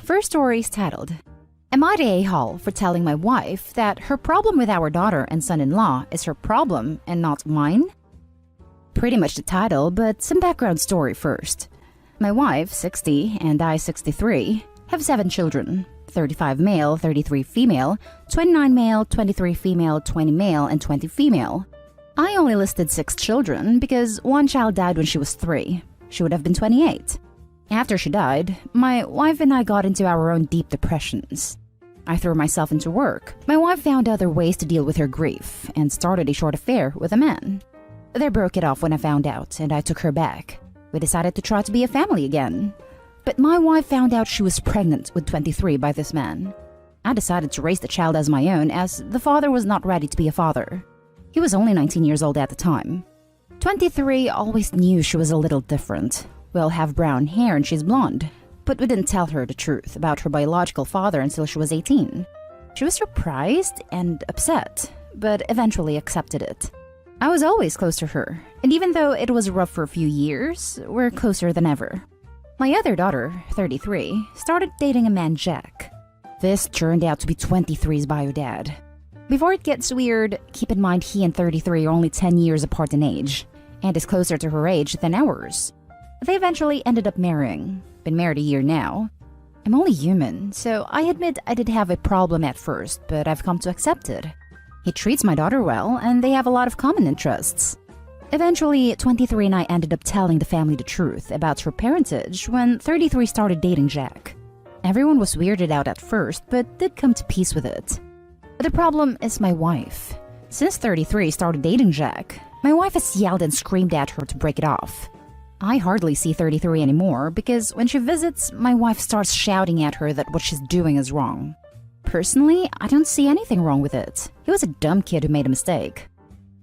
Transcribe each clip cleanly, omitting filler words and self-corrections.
First story is titled, Am I the a-hole for telling my wife that her problem with our daughter and son-in-law is her problem and not mine? Pretty much the title, but some background story first. My wife, 60, and I, 63, have 7 children, 35 male, 33 female, 29 male, 23 female, 20 male, and 20 female. I only listed 6 children because one child died when she was 3. She would have been 28. After she died, my wife and I got into our own deep depressions. I threw myself into work. My wife found other ways to deal with her grief and started a short affair with a man. They broke it off when I found out, and I took her back. We decided to try to be a family again. But my wife found out she was pregnant with 23 by this man. I decided to raise the child as my own, as the father was not ready to be a father. He was only 19 years old at the time. 23 always knew she was a little different. We all have brown hair and she's blonde. But we didn't tell her the truth about her biological father until she was 18. She was surprised and upset, but eventually accepted it. I was always close to her, and even though it was rough for a few years, we're closer than ever. My other daughter, 33, started dating a man, Jack. This turned out to be 23's bio dad. Before it gets weird, keep in mind he and 33 are only 10 years apart in age, and is closer to her age than ours. They eventually ended up marrying. Been married a year now. I'm only human, so I admit I did have a problem at first, but I've come to accept it. He treats my daughter well, and they have a lot of common interests. Eventually, 23 and I ended up telling the family the truth about her parentage when 33 started dating Jack. Everyone was weirded out at first, but did come to peace with it. The problem is my wife. Since 33 started dating Jack, my wife has yelled and screamed at her to break it off. I hardly see 33 anymore because when she visits, my wife starts shouting at her that what she's doing is wrong. Personally, I don't see anything wrong with it. He was a dumb kid who made a mistake.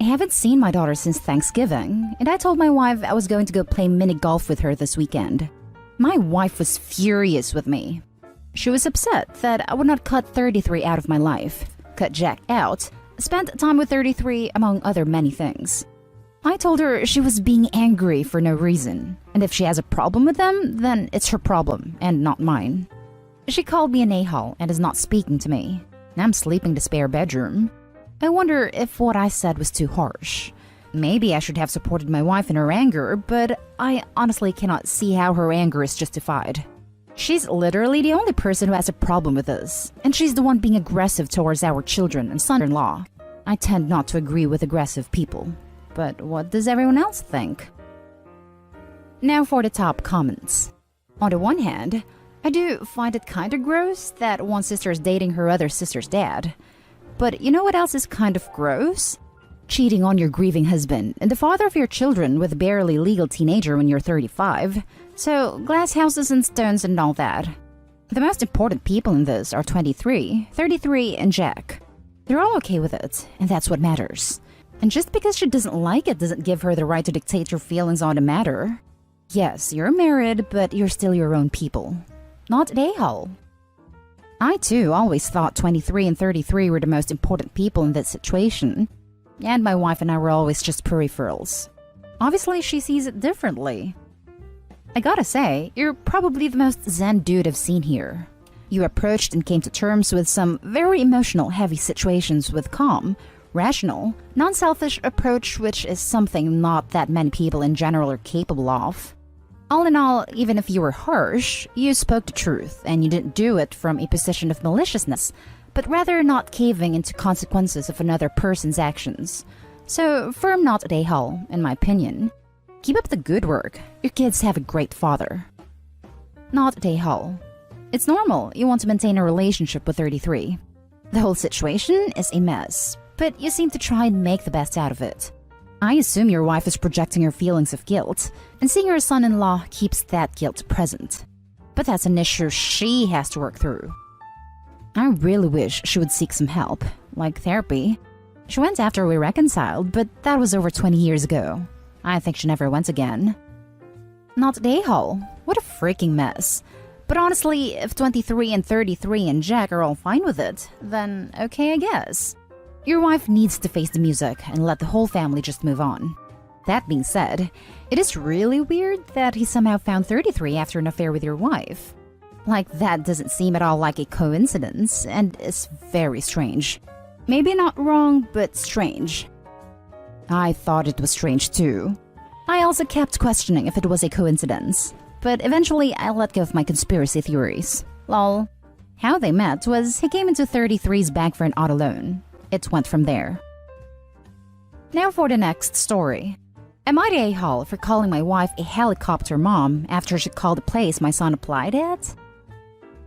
I haven't seen my daughter since Thanksgiving, and I told my wife I was going to go play mini golf with her this weekend. My wife was furious with me. She was upset that I would not cut 33 out of my life, cut Jack out, spend time with 33 among other many things. I told her she was being angry for no reason, and if she has a problem with them, then it's her problem and not mine. She called me an a-hole and is not speaking to me. I'm sleeping in the spare bedroom. I wonder if what I said was too harsh. Maybe I should have supported my wife in her anger, but I honestly cannot see how her anger is justified. She's literally the only person who has a problem with us, and she's the one being aggressive towards our children and son-in-law. I tend not to agree with aggressive people. But what does everyone else think? Now for the top comments. On the one hand, I do find it kinda gross that one sister is dating her other sister's dad. But you know what else is kind of gross? Cheating on your grieving husband and the father of your children with a barely legal teenager when you're 35. So, glass houses and stones and all that. The most important people in this are 23, 33, and Jack. They're all okay with it, and that's what matters. And just because she doesn't like it doesn't give her the right to dictate your feelings on the matter. Yes, you're married, but you're still your own people. Not an a-hole. I too always thought 23 and 33 were the most important people in that situation. And my wife and I were always just peripherals. Obviously, she sees it differently. I gotta say, you're probably the most zen dude I've seen here. You approached and came to terms with some very emotional, heavy situations with calm, rational, non-selfish approach, which is something not that many people in general are capable of. All in all, even if you were harsh, you spoke the truth, and you didn't do it from a position of maliciousness, but rather not caving into consequences of another person's actions. So, firm not at a-hole, in my opinion. Keep up the good work. Your kids have a great father. Not at a-hole. It's normal you want to maintain a relationship with 33. The whole situation is a mess, but you seem to try and make the best out of it. I assume your wife is projecting her feelings of guilt, and seeing her son-in-law keeps that guilt present. But that's an issue she has to work through. I really wish she would seek some help, like therapy. She went after we reconciled, but that was over 20 years ago. I think she never went again. Not the a-hole. What a freaking mess. But honestly, if 23 and 33 and Jack are all fine with it, then okay, I guess. Your wife needs to face the music and let the whole family just move on. That being said, it is really weird that he somehow found 33 after an affair with your wife. Like, that doesn't seem at all like a coincidence, and is very strange. Maybe not wrong, but strange. I thought it was strange too. I also kept questioning if it was a coincidence, but eventually I let go of my conspiracy theories. Lol. How they met was he came into 33's bank for an auto loan. It went from there. Now for the next story. Am I the a-hole for calling my wife a helicopter mom after she called the place my son applied at?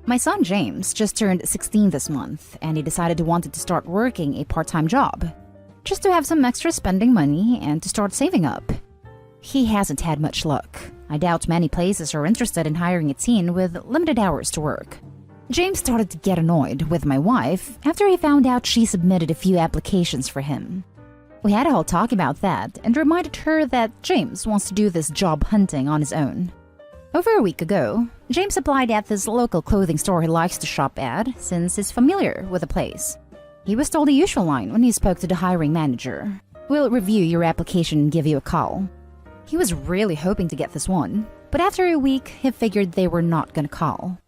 My son James just turned 16 this month, and he decided he wanted to start working a part-time job, just to have some extra spending money and to start saving up. He hasn't had much luck. I doubt many places are interested in hiring a teen with limited hours to work. James started to get annoyed with my wife after he found out she submitted a few applications for him. We had a whole talk about that and reminded her that James wants to do this job hunting on his own. Over a week ago, James applied at this local clothing store he likes to shop at since he's familiar with the place. He was told the usual line when he spoke to the hiring manager: "We'll review your application and give you a call." He was really hoping to get this one, but after a week, he figured they were not gonna call.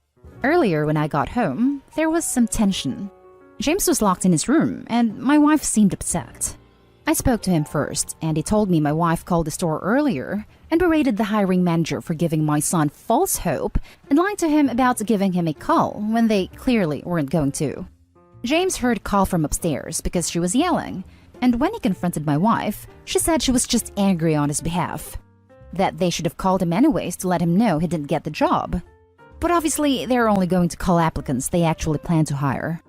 Earlier when I got home, there was some tension. James was locked in his room, and my wife seemed upset. I spoke to him first, and he told me my wife called the store earlier and berated the hiring manager for giving my son false hope and lying to him about giving him a call when they clearly weren't going to. James heard a call from upstairs because she was yelling, and when he confronted my wife, she said she was just angry on his behalf, that they should have called him anyways to let him know he didn't get the job. But obviously, they're only going to call applicants they actually plan to hire.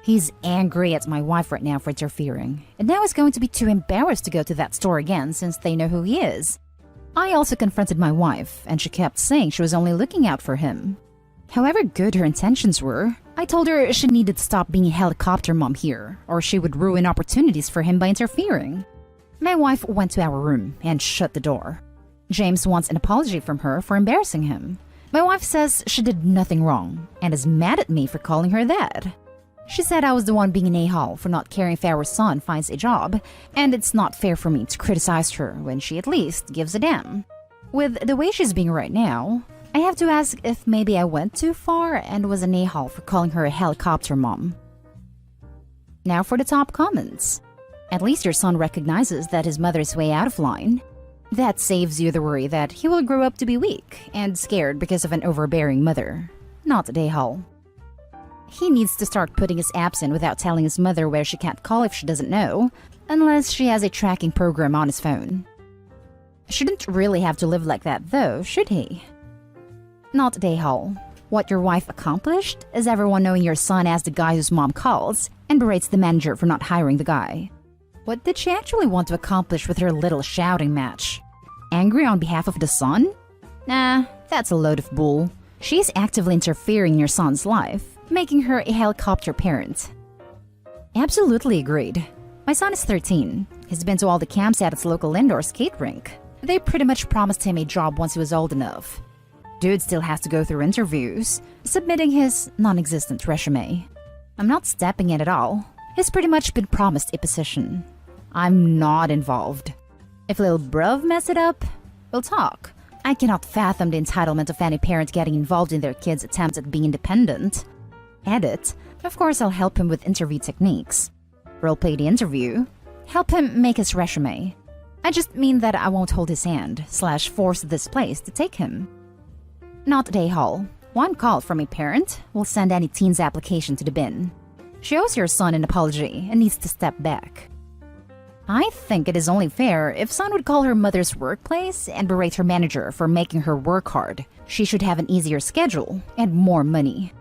He's angry at my wife right now for interfering, and now he's going to be too embarrassed to go to that store again since they know who he is. I also confronted my wife, and she kept saying she was only looking out for him. However good her intentions were, I told her she needed to stop being a helicopter mom here, or she would ruin opportunities for him by interfering. My wife went to our room and shut the door. James wants an apology from her for embarrassing him. My wife says she did nothing wrong, and is mad at me for calling her that. She said I was the one being an a-hole for not caring if our son finds a job, and it's not fair for me to criticize her when she at least gives a damn. With the way she's being right now, I have to ask if maybe I went too far and was an a-hole for calling her a helicopter mom. Now for the top comments. At least your son recognizes that his mother is way out of line. That saves you the worry that he will grow up to be weak and scared because of an overbearing mother. Not a a-hole. He needs to start putting his apps in without telling his mother where she can't call if she doesn't know, unless she has a tracking program on his phone. Shouldn't really have to live like that though, should he? Not a a-hole. What your wife accomplished is everyone knowing your son as the guy whose mom calls and berates the manager for not hiring the guy. What did she actually want to accomplish with her little shouting match? Angry on behalf of the son? Nah, that's a load of bull. She's actively interfering in your son's life, making her a helicopter parent. Absolutely agreed. My son is 13. He's been to all the camps at its local indoor skate rink. They pretty much promised him a job once he was old enough. Dude still has to go through interviews, submitting his non-existent resume. I'm not stepping in at all. He's pretty much been promised a position. I'm not involved. If little bruv mess it up, we'll talk. I cannot fathom the entitlement of any parent getting involved in their kid's attempts at being independent. Edit. Of course, I'll help him with interview techniques. Roleplay the interview. Help him make his resume. I just mean that I won't hold his hand / force this place to take him. Not a a-hole. One call from a parent will send any teen's application to the bin. She owes your son an apology and needs to step back. I think it is only fair if son would call her mother's workplace and berate her manager for making her work hard. She should have an easier schedule and more money.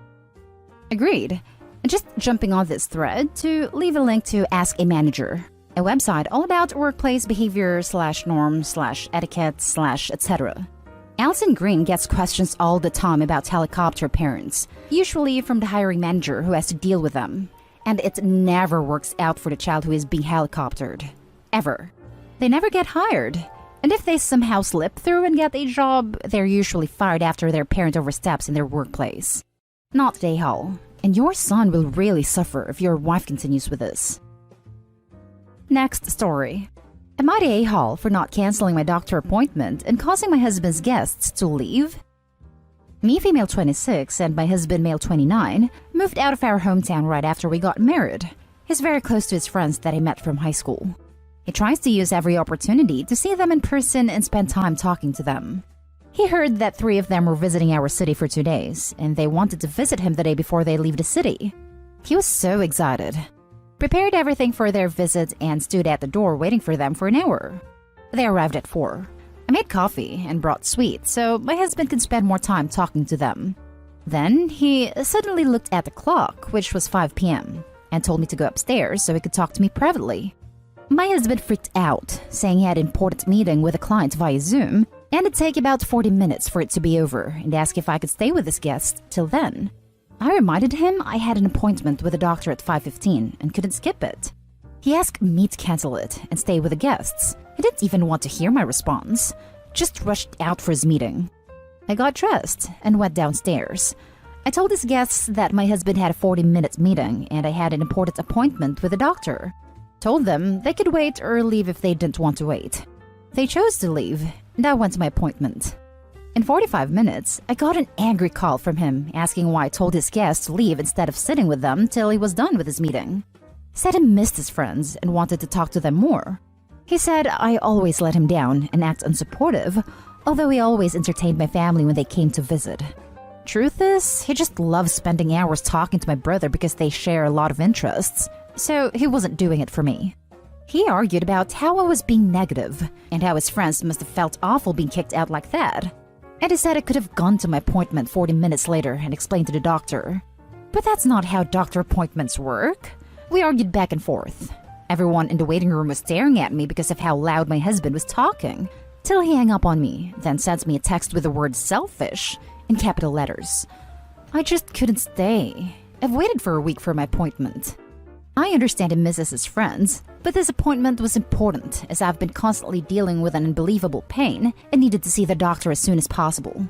Agreed. Just jumping on this thread to leave a link to Ask a Manager, a website all about workplace behavior / norm / etiquette / etc. Alison Green gets questions all the time about helicopter parents, usually from the hiring manager who has to deal with them. And it never works out for the child who is being helicoptered. Ever. They never get hired. And if they somehow slip through and get a job, they're usually fired after their parent oversteps in their workplace. Not a a-hole. And your son will really suffer if your wife continues with this. Next story. Am I the a-hole for not canceling my doctor appointment and causing my husband's guests to leave? Me, female 26, and my husband, male 29, moved out of our hometown right after we got married. He's very close to his friends that I met from high school. He tries to use every opportunity to see them in person and spend time talking to them. He heard that 3 of them were visiting our city for 2 days, and they wanted to visit him the day before they leave the city. He was so excited. Prepared everything for their visit and stood at the door waiting for them for an hour. They arrived at 4. I made coffee and brought sweets so my husband could spend more time talking to them. Then he suddenly looked at the clock, which was 5 p.m., and told me to go upstairs so he could talk to me privately. My husband freaked out, saying he had an important meeting with a client via Zoom, and it'd take about 40 minutes for it to be over, and asked if I could stay with his guest till then. I reminded him I had an appointment with a doctor at 5:15 and couldn't skip it. He asked me to cancel it and stay with the guests. He didn't even want to hear my response, just rushed out for his meeting. I got dressed and went downstairs. I told his guests that my husband had a 40-minute meeting and I had an important appointment with a doctor. Told them they could wait or leave if they didn't want to wait. They chose to leave, and I went to my appointment. In 45 minutes, I got an angry call from him asking why I told his guests to leave instead of sitting with them till he was done with his meeting. Said he missed his friends and wanted to talk to them more. He said I always let him down and act unsupportive, although he always entertained my family when they came to visit. Truth is, he just loves spending hours talking to my brother because they share a lot of interests, so he wasn't doing it for me. He argued about how I was being negative and how his friends must have felt awful being kicked out like that. And he said I could have gone to my appointment 40 minutes later and explained to the doctor. But that's not how doctor appointments work. We argued back and forth. Everyone in the waiting room was staring at me because of how loud my husband was talking, till he hung up on me, then sent me a text with the word selfish in capital letters. I just couldn't stay. I've waited for a week for my appointment. I understand he misses his friends, but this appointment was important as I've been constantly dealing with an unbelievable pain and needed to see the doctor as soon as possible.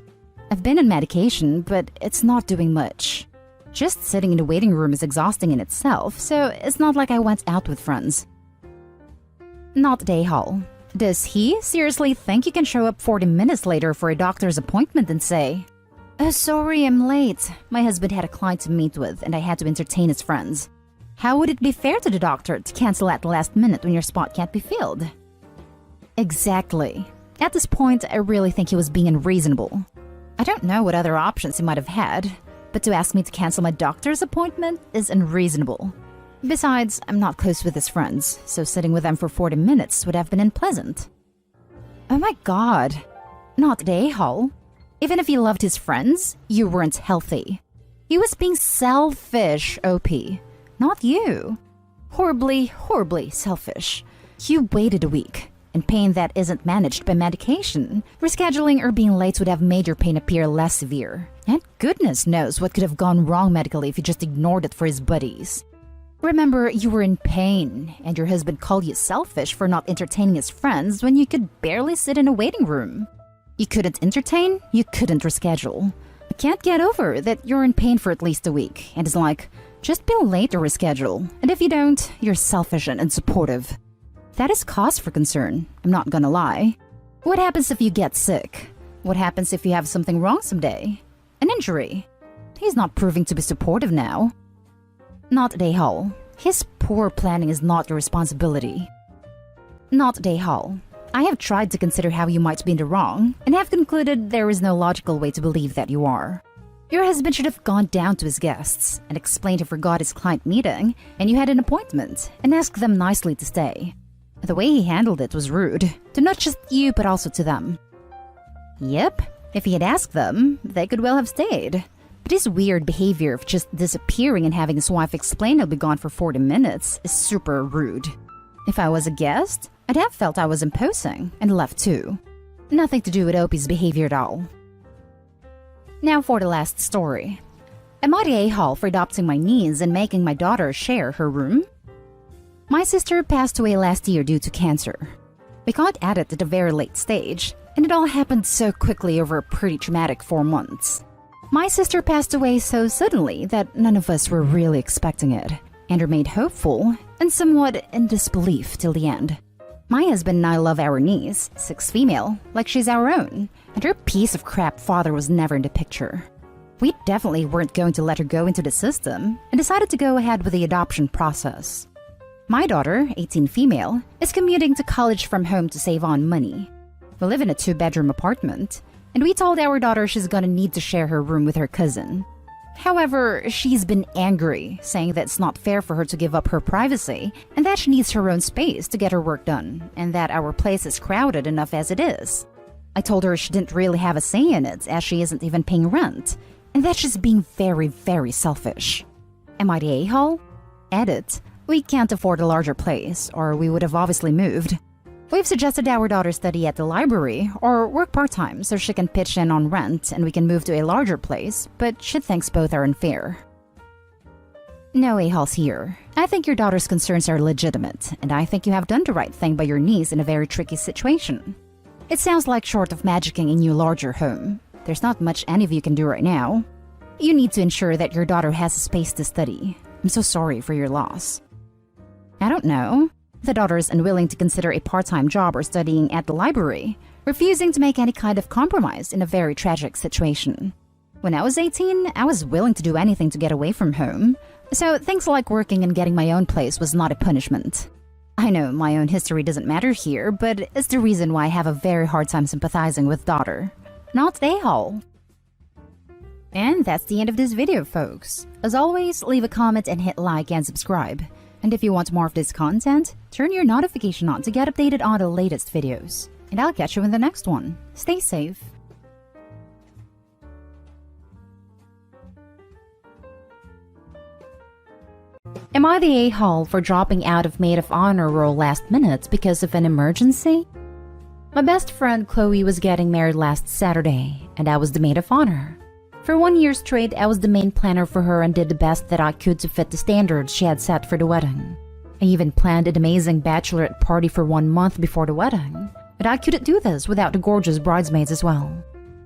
I've been on medication, but it's not doing much. Just sitting in the waiting room is exhausting in itself, so it's not like I went out with friends. Not Day Hall. Does he seriously think you can show up 40 minutes later for a doctor's appointment and say, "Oh, sorry, I'm late. My husband had a client to meet with and I had to entertain his friends." How would it be fair to the doctor to cancel at the last minute when your spot can't be filled? Exactly. At this point, I really think he was being unreasonable. I don't know what other options he might have had, but to ask me to cancel my doctor's appointment is unreasonable. Besides, I'm not close with his friends, so sitting with them for 40 minutes would have been unpleasant. Oh my god. Not the a-hole. Even if he loved his friends, you weren't healthy. He was being selfish, OP. Not you. Horribly, horribly selfish. You waited a week, and pain that isn't managed by medication. Rescheduling or being late would have made your pain appear less severe. And goodness knows what could have gone wrong medically if you just ignored it for his buddies. Remember, you were in pain, and your husband called you selfish for not entertaining his friends when you could barely sit in a waiting room. You couldn't entertain, you couldn't reschedule. I can't get over that you're in pain for at least a week, and it's like, just be late or reschedule, and if you don't, you're selfish and unsupportive. That is cause for concern, I'm not gonna lie. What happens if you get sick? What happens if you have something wrong someday? An injury? He's not proving to be supportive now. Not Day Hall. His poor planning is not your responsibility. Not Day Hall. I have tried to consider how you might be in the wrong, and have concluded there is no logical way to believe that you are. Your husband should have gone down to his guests and explained he forgot his client meeting and you had an appointment and asked them nicely to stay. The way he handled it was rude, to not just you but also to them. Yep, if he had asked them, they could well have stayed. But his weird behavior of just disappearing and having his wife explain he'll be gone for 40 minutes is super rude. If I was a guest, I'd have felt I was imposing and left too. Nothing to do with Opie's behavior at all. Now for the last story. Am I the a-hole for adopting my niece and making my daughter share her room? My sister passed away last year due to cancer. We got at it at a very late stage, and it all happened so quickly over a pretty traumatic 4 months. My sister passed away so suddenly that none of us were really expecting it, and remained hopeful and somewhat in disbelief till the end. My husband and I love our niece, 6 female, like she's our own, and her piece of crap father was never in the picture. We definitely weren't going to let her go into the system and decided to go ahead with the adoption process. My daughter, 18 female, is commuting to college from home to save on money. We live in a 2-bedroom apartment, and we told our daughter she's gonna need to share her room with her cousin. However, she's been angry, saying that it's not fair for her to give up her privacy and that she needs her own space to get her work done, and that our place is crowded enough as it is. I told her she didn't really have a say in it as she isn't even paying rent, and that she's being very, very selfish. Am I the a-hole? Edit. We can't afford a larger place, or we would have obviously moved. We've suggested our daughter study at the library or work part-time so she can pitch in on rent and we can move to a larger place, but she thinks both are unfair. No a-holes here. I think your daughter's concerns are legitimate, and I think you have done the right thing by your niece in a very tricky situation. It sounds like short of magicking a new larger home, there's not much any of you can do right now. You need to ensure that your daughter has a space to study. I'm so sorry for your loss. I don't know. The daughter is unwilling to consider a part-time job or studying at the library, refusing to make any kind of compromise in a very tragic situation. When I was 18, I was willing to do anything to get away from home, so things like working and getting my own place was not a punishment. I know my own history doesn't matter here, but it's the reason why I have a very hard time sympathizing with daughter. Not a-hole. And that's the end of this video, folks. As always, leave a comment and hit like and subscribe. And if you want more of this content, turn your notification on to get updated on the latest videos. And I'll catch you in the next one. Stay safe. Am I the a-hole for dropping out of maid of honor role last minute because of an emergency? My best friend Chloe was getting married last Saturday, and I was the maid of honor. For 1 year straight, I was the main planner for her and did the best that I could to fit the standards she had set for the wedding. I even planned an amazing bachelorette party for 1 month before the wedding, but I couldn't do this without the gorgeous bridesmaids as well.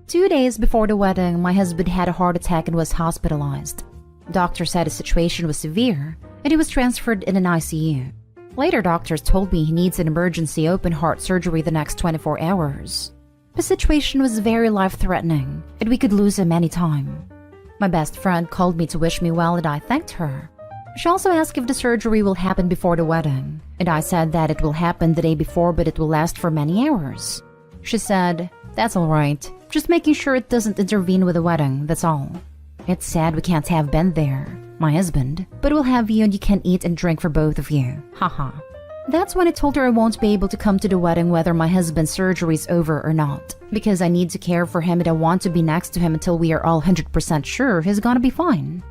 2 days before the wedding, my husband had a heart attack and was hospitalized. Doctor said his situation was severe, and he was transferred in an ICU. Later, doctors told me he needs an emergency open heart surgery the next 24 hours. The situation was very life-threatening, and we could lose him any time. My best friend called me to wish me well, and I thanked her. She also asked if the surgery will happen before the wedding, and I said that it will happen the day before, but it will last for many hours. She said, "That's all right, just making sure it doesn't intervene with the wedding, that's all. It's sad we can't have Ben there, my husband, but we'll have you and you can eat and drink for both of you, haha." That's when I told her I won't be able to come to the wedding whether my husband's surgery is over or not, because I need to care for him and I want to be next to him until we are all 100% sure he's gonna be fine.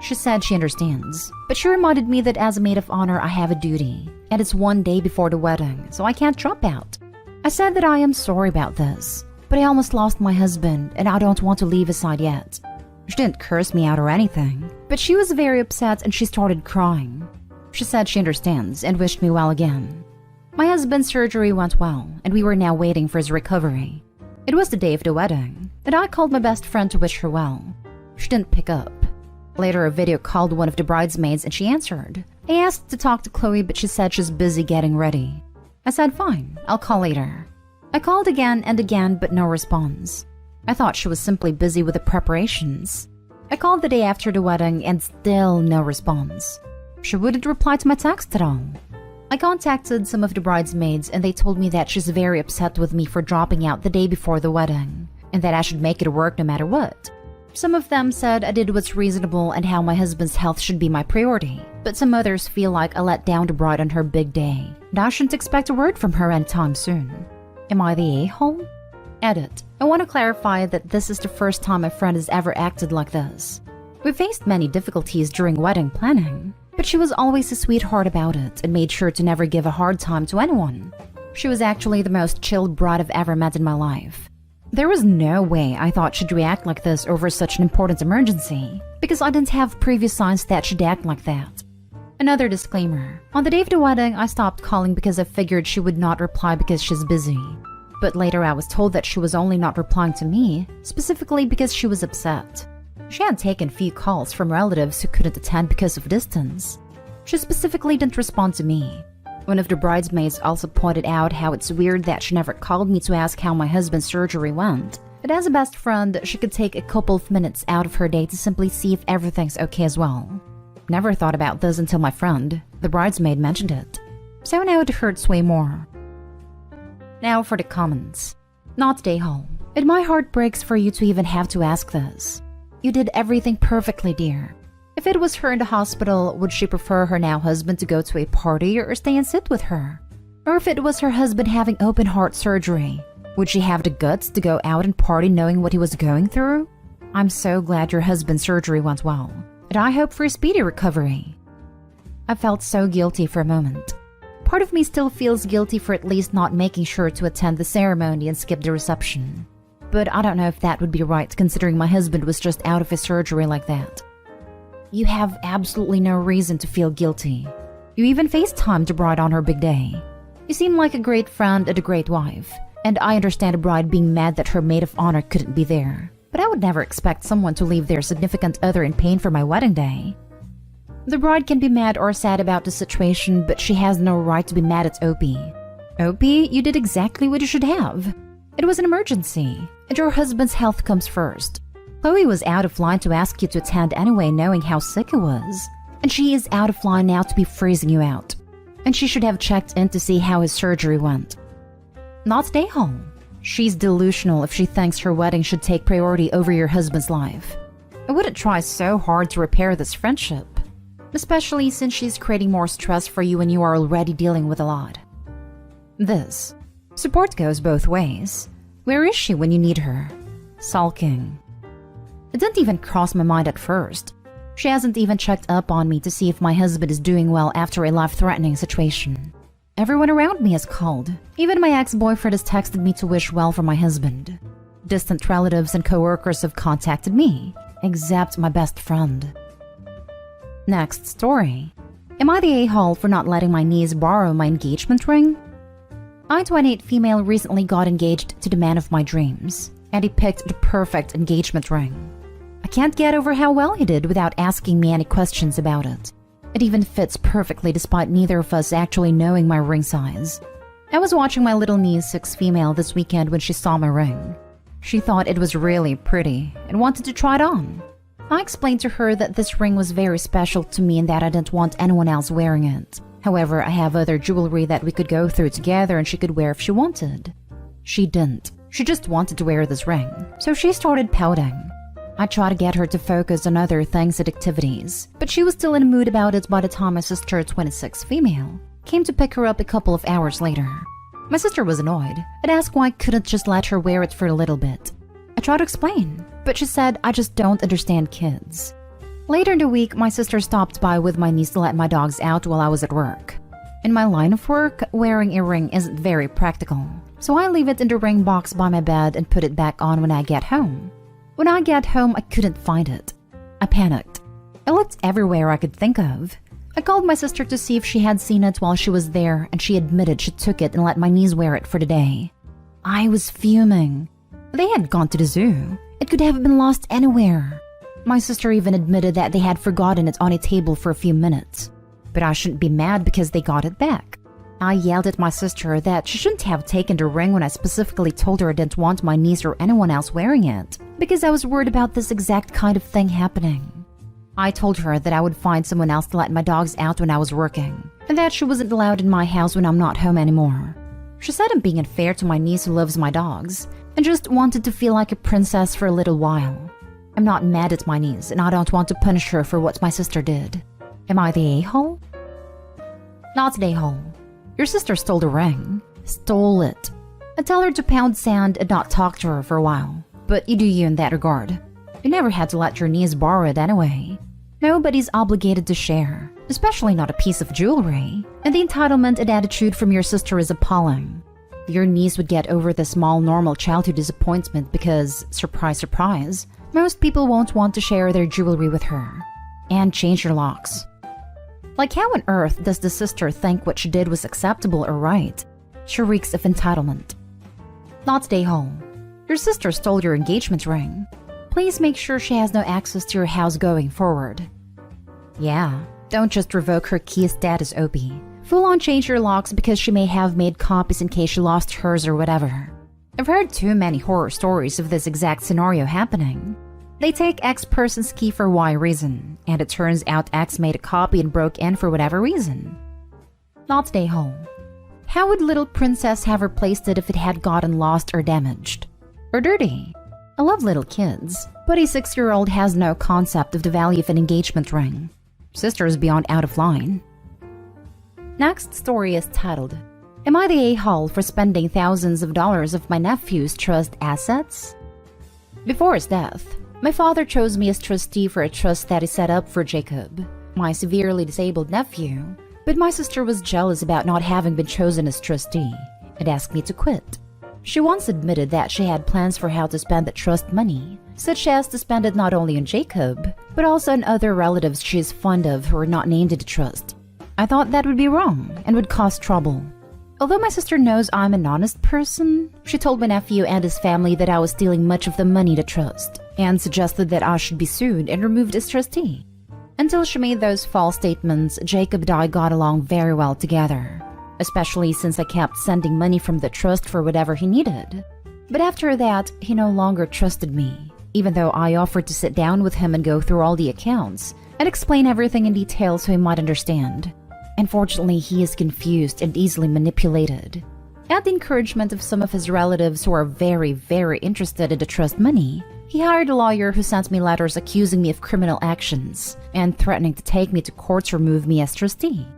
She said she understands, but she reminded me that as a maid of honor I have a duty, and it's 1 day before the wedding, so I can't drop out. I said that I am sorry about this, but I almost lost my husband and I don't want to leave his side yet. She didn't curse me out or anything, but she was very upset and she started crying. She said she understands and wished me well again. My husband's surgery went well, and we were now waiting for his recovery. It was the day of the wedding, and I called my best friend to wish her well. She didn't pick up. Later, a video called one of the bridesmaids and she answered. I asked to talk to Chloe, but she said she's busy getting ready. I said fine, I'll call later. I called again and again, but no response. I thought she was simply busy with the preparations. I called the day after the wedding and still no response. She wouldn't reply to my text at all. I contacted some of the bridesmaids and they told me that she's very upset with me for dropping out the day before the wedding, and that I should make it work no matter what. Some of them said I did what's reasonable and how my husband's health should be my priority, but some others feel like I let down the bride on her big day, and I shouldn't expect a word from her anytime soon. Am I the a-hole? Edit. I want to clarify that this is the first time my friend has ever acted like this. We faced many difficulties during wedding planning, but she was always a sweetheart about it and made sure to never give a hard time to anyone. She was actually the most chilled bride I've ever met in my life. There was no way I thought she'd react like this over such an important emergency, because I didn't have previous signs that she'd act like that. Another disclaimer. On the day of the wedding, I stopped calling because I figured she would not reply because she's busy. But later I was told that she was only not replying to me, specifically because she was upset. She had taken few calls from relatives who couldn't attend because of distance. She specifically didn't respond to me. One of the bridesmaids also pointed out how it's weird that she never called me to ask how my husband's surgery went. But as a best friend, she could take a couple of minutes out of her day to simply see if everything's okay as well. Never thought about this until my friend, the bridesmaid, mentioned it. So now it hurts way more. Now for the comments. Not Dayhall. And my heart breaks for you to even have to ask this. You did everything perfectly, dear. If it was her in the hospital, would she prefer her now husband to go to a party or stay and sit with her? Or if it was her husband having open heart surgery, would she have the guts to go out and party knowing what he was going through? I'm so glad your husband's surgery went well, and I hope for a speedy recovery. I felt so guilty for a moment. Part of me still feels guilty for at least not making sure to attend the ceremony and skip the reception. But I don't know if that would be right considering my husband was just out of his surgery like that. You have absolutely no reason to feel guilty. You even FaceTimed the bride on her big day. You seem like a great friend and a great wife, and I understand a bride being mad that her maid of honor couldn't be there. But I would never expect someone to leave their significant other in pain for my wedding day. The bride can be mad or sad about the situation, but she has no right to be mad at Opie. Opie, you did exactly what you should have. It was an emergency, and your husband's health comes first. Chloe was out of line to ask you to attend anyway, knowing how sick it was. And she is out of line now to be freezing you out. And she should have checked in to see how his surgery went. Not stay home. She's delusional if she thinks her wedding should take priority over your husband's life. I wouldn't try so hard to repair this friendship, especially since she's creating more stress for you when you are already dealing with a lot. This. Support goes both ways. Where is she when you need her? Sulking. It didn't even cross my mind at first. She hasn't even checked up on me to see if my husband is doing well after a life-threatening situation. Everyone around me has called. Even my ex-boyfriend has texted me to wish well for my husband. Distant relatives and co-workers have contacted me, except my best friend. Next story. Am I the a-hole for not letting my niece borrow my engagement ring? I, 28 female, recently got engaged to the man of my dreams, and he picked the perfect engagement ring. I can't get over how well he did without asking me any questions about it. It even fits perfectly despite neither of us actually knowing my ring size. I was watching my little niece, 6 female, this weekend when she saw my ring. She thought it was really pretty and wanted to try it on. I explained to her that this ring was very special to me and that I didn't want anyone else wearing it. However, I have other jewelry that we could go through together and she could wear if she wanted. She didn't. She just wanted to wear this ring, so she started pouting. I tried to get her to focus on other things and activities, but she was still in a mood about it by the time my sister, 26 female, came to pick her up a couple of hours later. My sister was annoyed and asked why I couldn't just let her wear it for a little bit. I tried to explain, but she said I just don't understand kids. Later in the week, my sister stopped by with my niece to let my dogs out while I was at work. In my line of work, wearing a ring isn't very practical, so I leave it in the ring box by my bed and put it back on when I get home. When I get home, I couldn't find it. I panicked. I looked everywhere I could think of. I called my sister to see if she had seen it while she was there, and she admitted she took it and let my niece wear it for the day. I was fuming. They had gone to the zoo. It could have been lost anywhere. My sister even admitted that they had forgotten it on a table for a few minutes. But I shouldn't be mad because they got it back. I yelled at my sister that she shouldn't have taken the ring when I specifically told her I didn't want my niece or anyone else wearing it, because I was worried about this exact kind of thing happening. I told her that I would find someone else to let my dogs out when I was working, and that she wasn't allowed in my house when I'm not home anymore. She said I'm being unfair to my niece who loves my dogs, and just wanted to feel like a princess for a little while. I'm not mad at my niece, and I don't want to punish her for what my sister did. Am I the a-hole? Not the a-hole. Your sister stole the ring. Stole it. I tell her to pound sand and not talk to her for a while, but you do you in that regard. You never had to let your niece borrow it anyway. Nobody's obligated to share, especially not a piece of jewelry, and the entitlement and attitude from your sister is appalling. Your niece would get over the small normal childhood disappointment because, surprise surprise, most people won't want to share their jewelry with her. And change your locks. Like, how on earth does the sister think what she did was acceptable or right? She reeks of entitlement. Not stay home. Your sister stole your engagement ring. Please make sure she has no access to your house going forward. Yeah, don't just revoke her key status, Opie. full on change her locks because she may have made copies in case she lost hers or whatever. I've heard too many horror stories of this exact scenario happening. They take X person's key for Y reason, and it turns out X made a copy and broke in for whatever reason. Not day home. How would little princess have replaced it if it had gotten lost or damaged? Or dirty? I love little kids, but a 6-year-old has no concept of the value of an engagement ring. Sister is beyond out of line. Next story is titled, Am I the a-hole for spending thousands of dollars of my nephew's trust assets? Before his death, my father chose me as trustee for a trust that he set up for Jacob, my severely disabled nephew, but my sister was jealous about not having been chosen as trustee and asked me to quit. She once admitted that she had plans for how to spend the trust money, such as to spend it not only on Jacob, but also on other relatives she is fond of who are not named in the trust. I thought that would be wrong and would cause trouble. Although my sister knows I'm an honest person, she told my nephew and his family that I was stealing much of the money to trust, and suggested that I should be sued and removed as trustee. Until she made those false statements, Jacob and I got along very well together, especially since I kept sending money from the trust for whatever he needed. But after that, he no longer trusted me, even though I offered to sit down with him and go through all the accounts and explain everything in detail so he might understand. Unfortunately, he is confused and easily manipulated. At the encouragement of some of his relatives who are very, very interested in the trust money, he hired a lawyer who sent me letters accusing me of criminal actions and threatening to take me to court to remove me as trustee.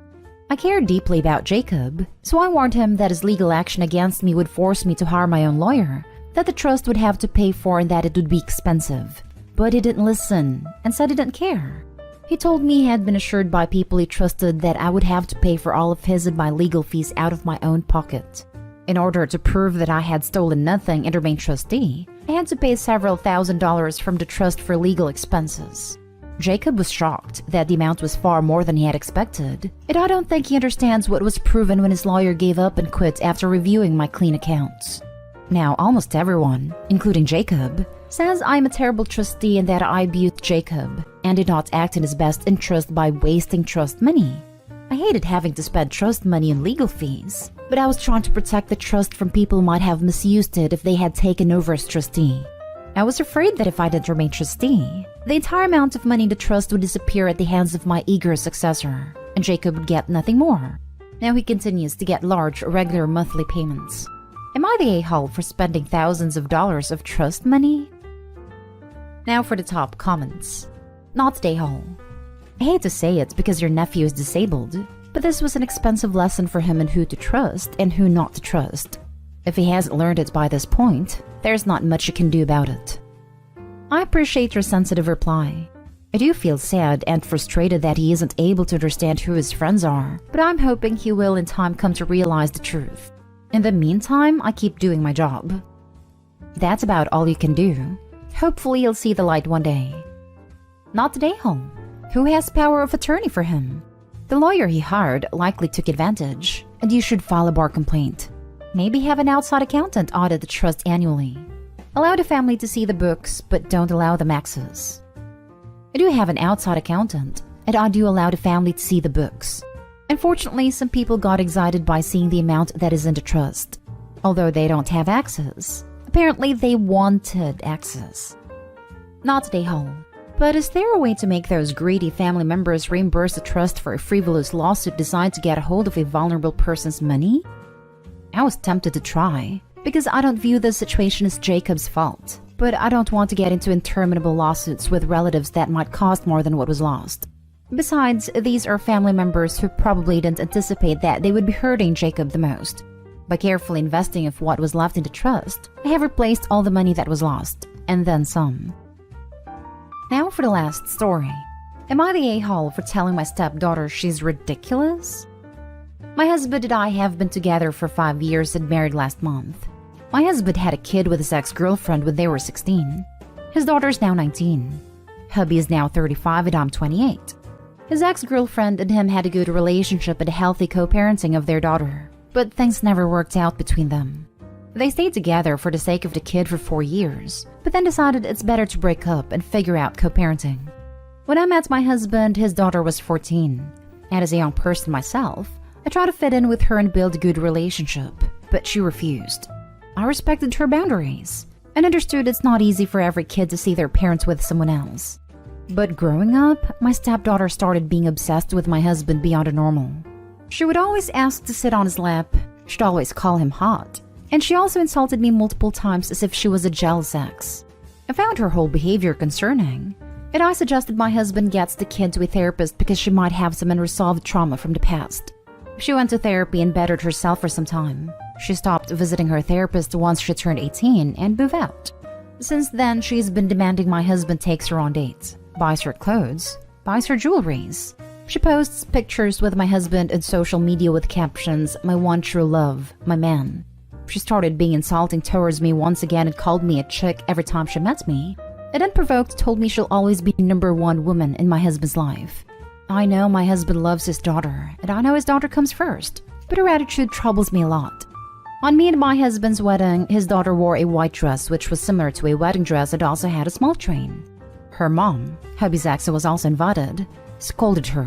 I cared deeply about Jacob, so I warned him that his legal action against me would force me to hire my own lawyer, that the trust would have to pay for and that it would be expensive. But he didn't listen and said he didn't care. He told me he had been assured by people he trusted that I would have to pay for all of his and my legal fees out of my own pocket. In order to prove that I had stolen nothing and remained trustee, I had to pay several $1,000s from the trust for legal expenses. Jacob was shocked that the amount was far more than he had expected, and I don't think he understands what was proven when his lawyer gave up and quit after reviewing my clean accounts. Now, almost everyone, including Jacob, says I'm a terrible trustee and that I abused Jacob and did not act in his best interest by wasting trust money. I hated having to spend trust money on legal fees, but I was trying to protect the trust from people who might have misused it if they had taken over as trustee. I was afraid that if I didn't remain trustee, the entire amount of money in the trust would disappear at the hands of my eager successor, and Jacob would get nothing more. Now he continues to get large, regular monthly payments. Am I the a-hole for spending thousands of dollars of trust money? Now for the top comments. Not the a-hole. I hate to say it because your nephew is disabled, but this was an expensive lesson for him in who to trust and who not to trust. If he hasn't learned it by this point, there's not much you can do about it. I appreciate your sensitive reply. I do feel sad and frustrated that he isn't able to understand who his friends are, but I'm hoping he will in time come to realize the truth. In the meantime, I keep doing my job. That's about all you can do. Hopefully he'll see the light one day. Not today, home. Who has power of attorney for him? The lawyer he hired likely took advantage, and you should file a bar complaint. Maybe have an outside accountant audit the trust annually. Allow the family to see the books, but don't allow them access. I do have an outside accountant, and I do allow the family to see the books. Unfortunately, some people got excited by seeing the amount that is in the trust. Although they don't have access, apparently they wanted access. Not today, home. But is there a way to make those greedy family members reimburse the trust for a frivolous lawsuit designed to get a hold of a vulnerable person's money? I was tempted to try, because I don't view this situation as Jacob's fault, but I don't want to get into interminable lawsuits with relatives that might cost more than what was lost. Besides, these are family members who probably didn't anticipate that they would be hurting Jacob the most. By carefully investing of what was left in the trust, I have replaced all the money that was lost, and then some. Now for the last story. Am I the a-hole for telling my stepdaughter she's ridiculous? My husband and I have been together for 5 years and married last month. My husband had a kid with his ex-girlfriend when they were 16. His daughter's now 19. Hubby is now 35 and I'm 28. His ex-girlfriend and him had a good relationship and a healthy co-parenting of their daughter, but things never worked out between them. They stayed together for the sake of the kid for 4 years, but then decided it's better to break up and figure out co-parenting. When I met my husband, his daughter was 14, and as a young person myself, I tried to fit in with her and build a good relationship, but she refused. I respected her boundaries and understood it's not easy for every kid to see their parents with someone else. But growing up, my stepdaughter started being obsessed with my husband beyond the normal. She would always ask to sit on his lap, she'd always call him hot, and she also insulted me multiple times as if she was a jealous ex. I found her whole behavior concerning, and I suggested my husband gets the kid to a therapist because she might have some unresolved trauma from the past. She went to therapy and bettered herself for some time. She stopped visiting her therapist once she turned 18 and moved out. Since then, she's been demanding my husband takes her on dates, buys her clothes, buys her jewelries. She posts pictures with my husband on social media with captions, "My one true love, my man." She started being insulting towards me once again and called me a chick every time she met me. And unprovoked told me she'll always be number one woman in my husband's life. I know my husband loves his daughter, and I know his daughter comes first, but her attitude troubles me a lot. On me and my husband's wedding, his daughter wore a white dress which was similar to a wedding dress that also had a small train. Her mom, hubby's ex who was also invited, scolded her.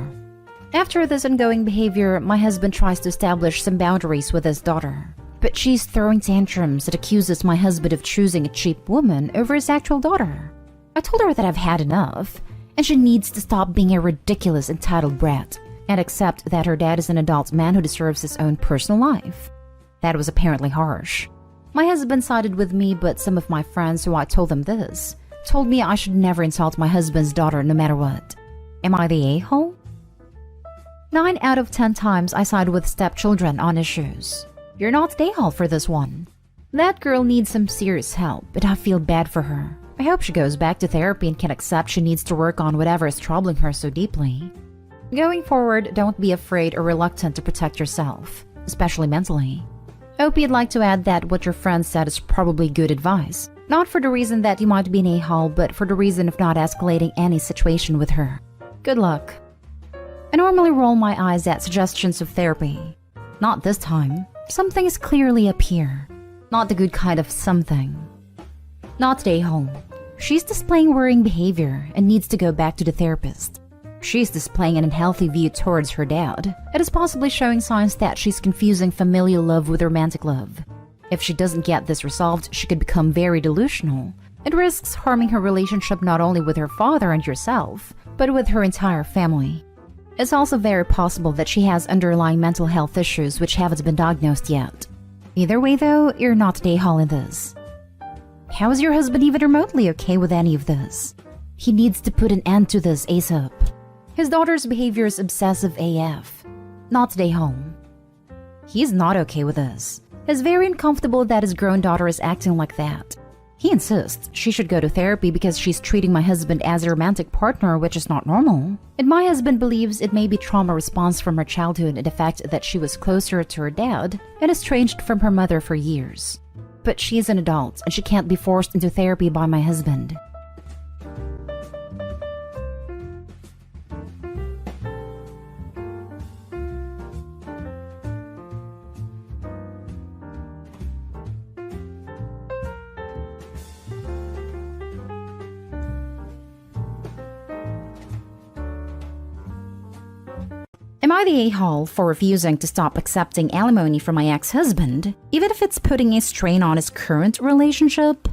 After this ongoing behavior, my husband tries to establish some boundaries with his daughter. But she's throwing tantrums that accuses my husband of choosing a cheap woman over his actual daughter. I told her that I've had enough, and she needs to stop being a ridiculous entitled brat and accept that her dad is an adult man who deserves his own personal life. That was apparently harsh. My husband sided with me, but some of my friends who I told them this told me I should never insult my husband's daughter no matter what. Am I the a-hole? 9 out of 10 times I side with stepchildren on issues. You're not the a-hole for this one. That girl needs some serious help, but I feel bad for her. I hope she goes back to therapy and can accept she needs to work on whatever is troubling her so deeply. Going forward, don't be afraid or reluctant to protect yourself, especially mentally. Hope you'd like to add that what your friend said is probably good advice. Not for the reason that you might be an a-hole, but for the reason of not escalating any situation with her. Good luck. I normally roll my eyes at suggestions of therapy. Not this time. Something is clearly up here. Not the good kind of something. Not the a-hole. She's displaying worrying behavior and needs to go back to the therapist. She's displaying an unhealthy view towards her dad. It is possibly showing signs that she's confusing familial love with romantic love. If she doesn't get this resolved, she could become very delusional. It risks harming her relationship not only with her father and yourself, but with her entire family. It's also very possible that she has underlying mental health issues which haven't been diagnosed yet. Either way though, you're not the a-hole in this. How is your husband even remotely okay with any of this? He needs to put an end to this ASAP. His daughter's behavior is obsessive AF. Not the a-hole. He's not okay with this. He's very uncomfortable that his grown daughter is acting like that. He insists she should go to therapy because she's treating my husband as a romantic partner, which is not normal. And my husband believes it may be trauma response from her childhood and the fact that she was closer to her dad and estranged from her mother for years. But she's an adult and she can't be forced into therapy by my husband. Am I the a-hole for refusing to stop accepting alimony from my ex-husband, even if it's putting a strain on his current relationship?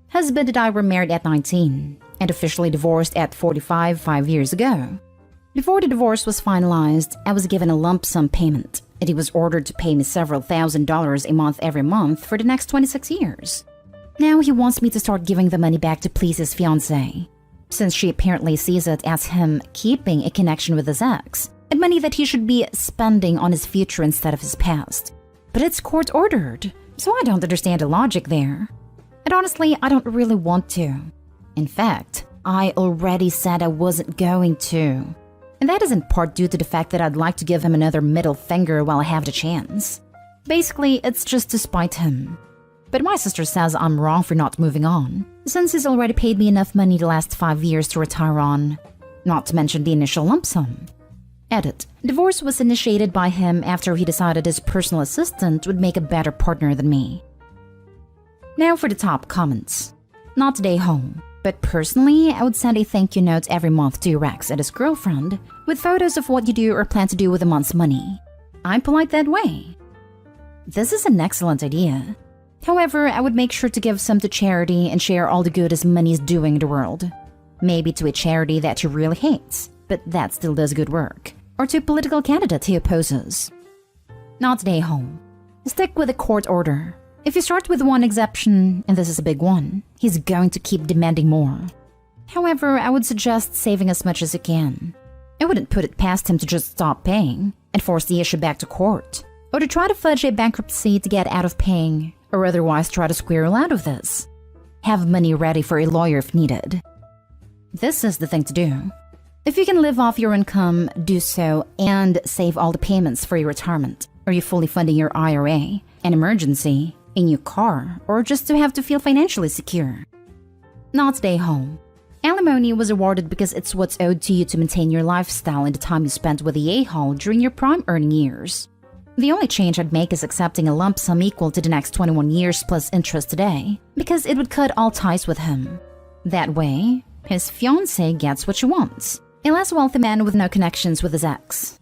Husband and I were married at 19 and officially divorced at 45 5 years ago. Before the divorce was finalized, I was given a lump sum payment, and he was ordered to pay me several $1,000s a month every month for the next 26 years. Now he wants me to start giving the money back to please his fiancée, since she apparently sees it as him keeping a connection with his ex, and money that he should be spending on his future instead of his past. But it's court-ordered, so I don't understand the logic there. And honestly, I don't really want to. In fact, I already said I wasn't going to. And that is in part due to the fact that I'd like to give him another middle finger while I have the chance. Basically, it's just to spite him. But my sister says I'm wrong for not moving on, since he's already paid me enough money the last 5 years to retire on, not to mention the initial lump sum. Edit. Divorce was initiated by him after he decided his personal assistant would make a better partner than me. Now for the top comments. Not today home, but personally, I would send a thank you note every month to your ex and his girlfriend with photos of what you do or plan to do with the month's money. I'm polite that way. This is an excellent idea. However, I would make sure to give some to charity and share all the good as money is doing in the world. Maybe to a charity that you really hate, but that still does good work. Or to a political candidate he opposes. Not today, home. Stick with a court order. If you start with one exception, and this is a big one, he's going to keep demanding more. However, I would suggest saving as much as you can. I wouldn't put it past him to just stop paying and force the issue back to court, or to try to fudge a bankruptcy to get out of paying, or otherwise try to squirrel out of this. Have money ready for a lawyer if needed. This is the thing to do. If you can live off your income, do so and save all the payments for your retirement. Are you fully funding your IRA, an emergency, a new car, or just to have to feel financially secure? Not stay home. Alimony was awarded because it's what's owed to you to maintain your lifestyle in the time you spent with the A-Hall during your prime earning years. The only change I'd make is accepting a lump sum equal to the next 21 years plus interest today, because it would cut all ties with him. That way, his fiancée gets what she wants, a less wealthy man with no connections with his ex.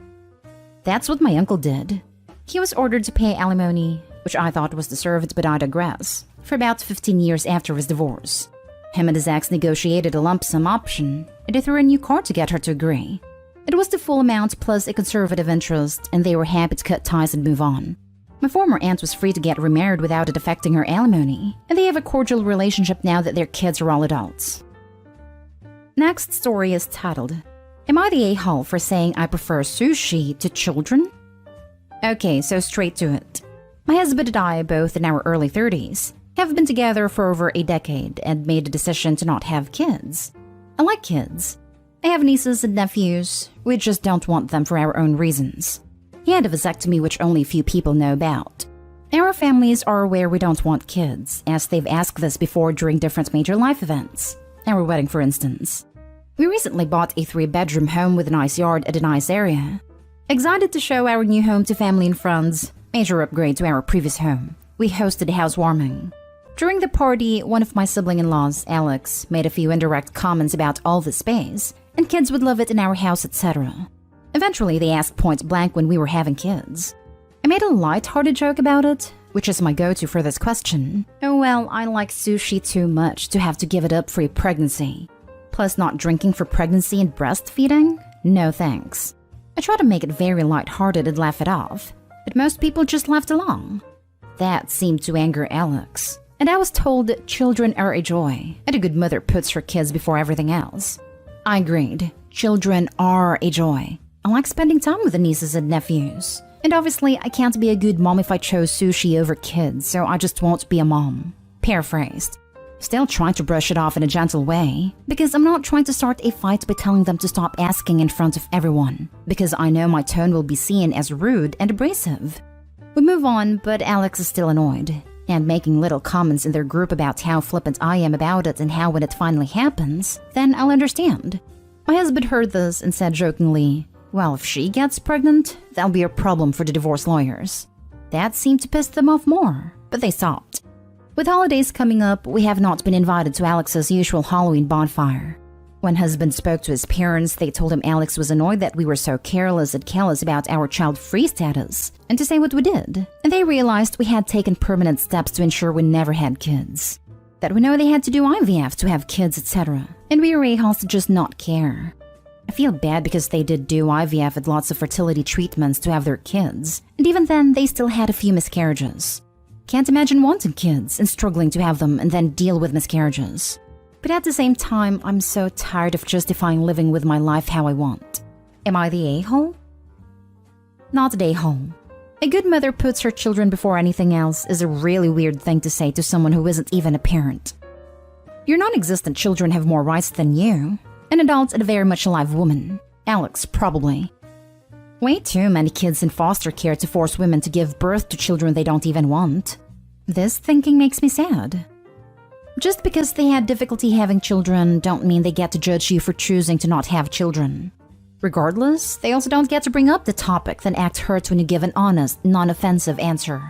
That's what my uncle did. He was ordered to pay alimony, which I thought was deserved, but I digress, for about 15 years after his divorce. Him and his ex negotiated a lump sum option, and they threw a new card to get her to agree. It was the full amount plus a conservative interest, and they were happy to cut ties and move on. My former aunt was free to get remarried without it affecting her alimony, and they have a cordial relationship now that their kids are all adults. Next story is titled, Am I the a-hole for saying I prefer sushi to children? Okay, so straight to it. My husband and I, both in our early 30s, have been together for over a decade and made a decision to not have kids. I like kids. I have nieces and nephews. We just don't want them for our own reasons. He had a vasectomy which only a few people know about. Our families are aware we don't want kids, as they've asked this before during different major life events. Our wedding, for instance. We recently bought a 3-bedroom home with a nice yard at a nice area. Excited to show our new home to family and friends, major upgrade to our previous home. We hosted a housewarming. During the party, one of my sibling-in-laws, Alex, made a few indirect comments about all the space, and kids would love it in our house, etc. Eventually, they asked point blank when we were having kids. I made a light-hearted joke about it, which is my go-to for this question. Oh well, I like sushi too much to have to give it up for a pregnancy. Plus not drinking for pregnancy and breastfeeding? No thanks. I try to make it very light-hearted and laugh it off, but most people just laughed along. That seemed to anger Alex, and I was told that children are a joy, and a good mother puts her kids before everything else. I agreed. Children are a joy. I like spending time with the nieces and nephews. And obviously, I can't be a good mom if I chose sushi over kids, so I just won't be a mom. Paraphrased. Still trying to brush it off in a gentle way, because I'm not trying to start a fight by telling them to stop asking in front of everyone, because I know my tone will be seen as rude and abrasive. We move on, but Alex is still annoyed, and making little comments in their group about how flippant I am about it and how when it finally happens, then I'll understand. My husband heard this and said jokingly, well, if she gets pregnant, that'll be a problem for the divorce lawyers. That seemed to piss them off more, but they stopped. With holidays coming up, we have not been invited to Alex's usual Halloween bonfire. When husband spoke to his parents, they told him Alex was annoyed that we were so careless and callous about our child-free status, and to say what we did. And they realized we had taken permanent steps to ensure we never had kids. That we know they had to do IVF to have kids, etc. And we were a-holes to just not care. I feel bad because they did do IVF and lots of fertility treatments to have their kids, and even then they still had a few miscarriages. Can't imagine wanting kids and struggling to have them and then deal with miscarriages. But at the same time, I'm so tired of justifying living with my life how I want. Am I the a-hole? Not the a-hole. A good mother puts her children before anything else is a really weird thing to say to someone who isn't even a parent. Your non-existent children have more rights than you. An adult and a very much alive woman. Alex, probably. Way too many kids in foster care to force women to give birth to children they don't even want. This thinking makes me sad. Just because they had difficulty having children don't mean they get to judge you for choosing to not have children. Regardless, they also don't get to bring up the topic that act hurt when you give an honest, non-offensive answer.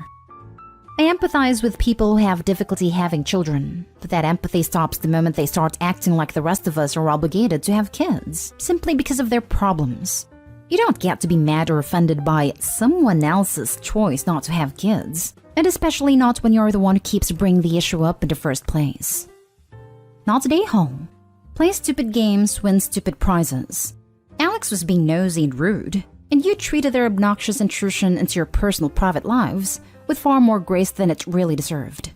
I empathize with people who have difficulty having children, but that empathy stops the moment they start acting like the rest of us are obligated to have kids, simply because of their problems. You don't get to be mad or offended by someone else's choice not to have kids, and especially not when you're the one who keeps bringing the issue up in the first place. Not today, home. Play stupid games, win stupid prizes. Alex was being nosy and rude, and you treated their obnoxious intrusion into your personal private lives with far more grace than it really deserved.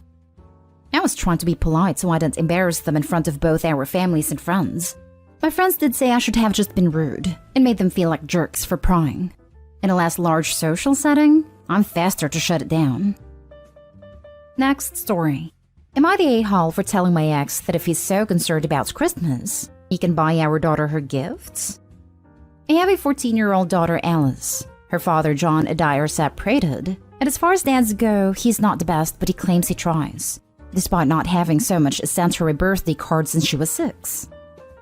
I was trying to be polite so I didn't embarrass them in front of both our families and friends. My friends did say I should have just been rude and made them feel like jerks for prying. In a less large social setting, I'm faster to shut it down. Next story. Am I the a-hole for telling my ex that if he's so concerned about Christmas, he can buy our daughter her gifts? I have a 14-year-old daughter, Alice. Her father, John, and I are separated, and as far as dads go, he's not the best, but he claims he tries, despite not having so much as sent her a birthday card since she was 6.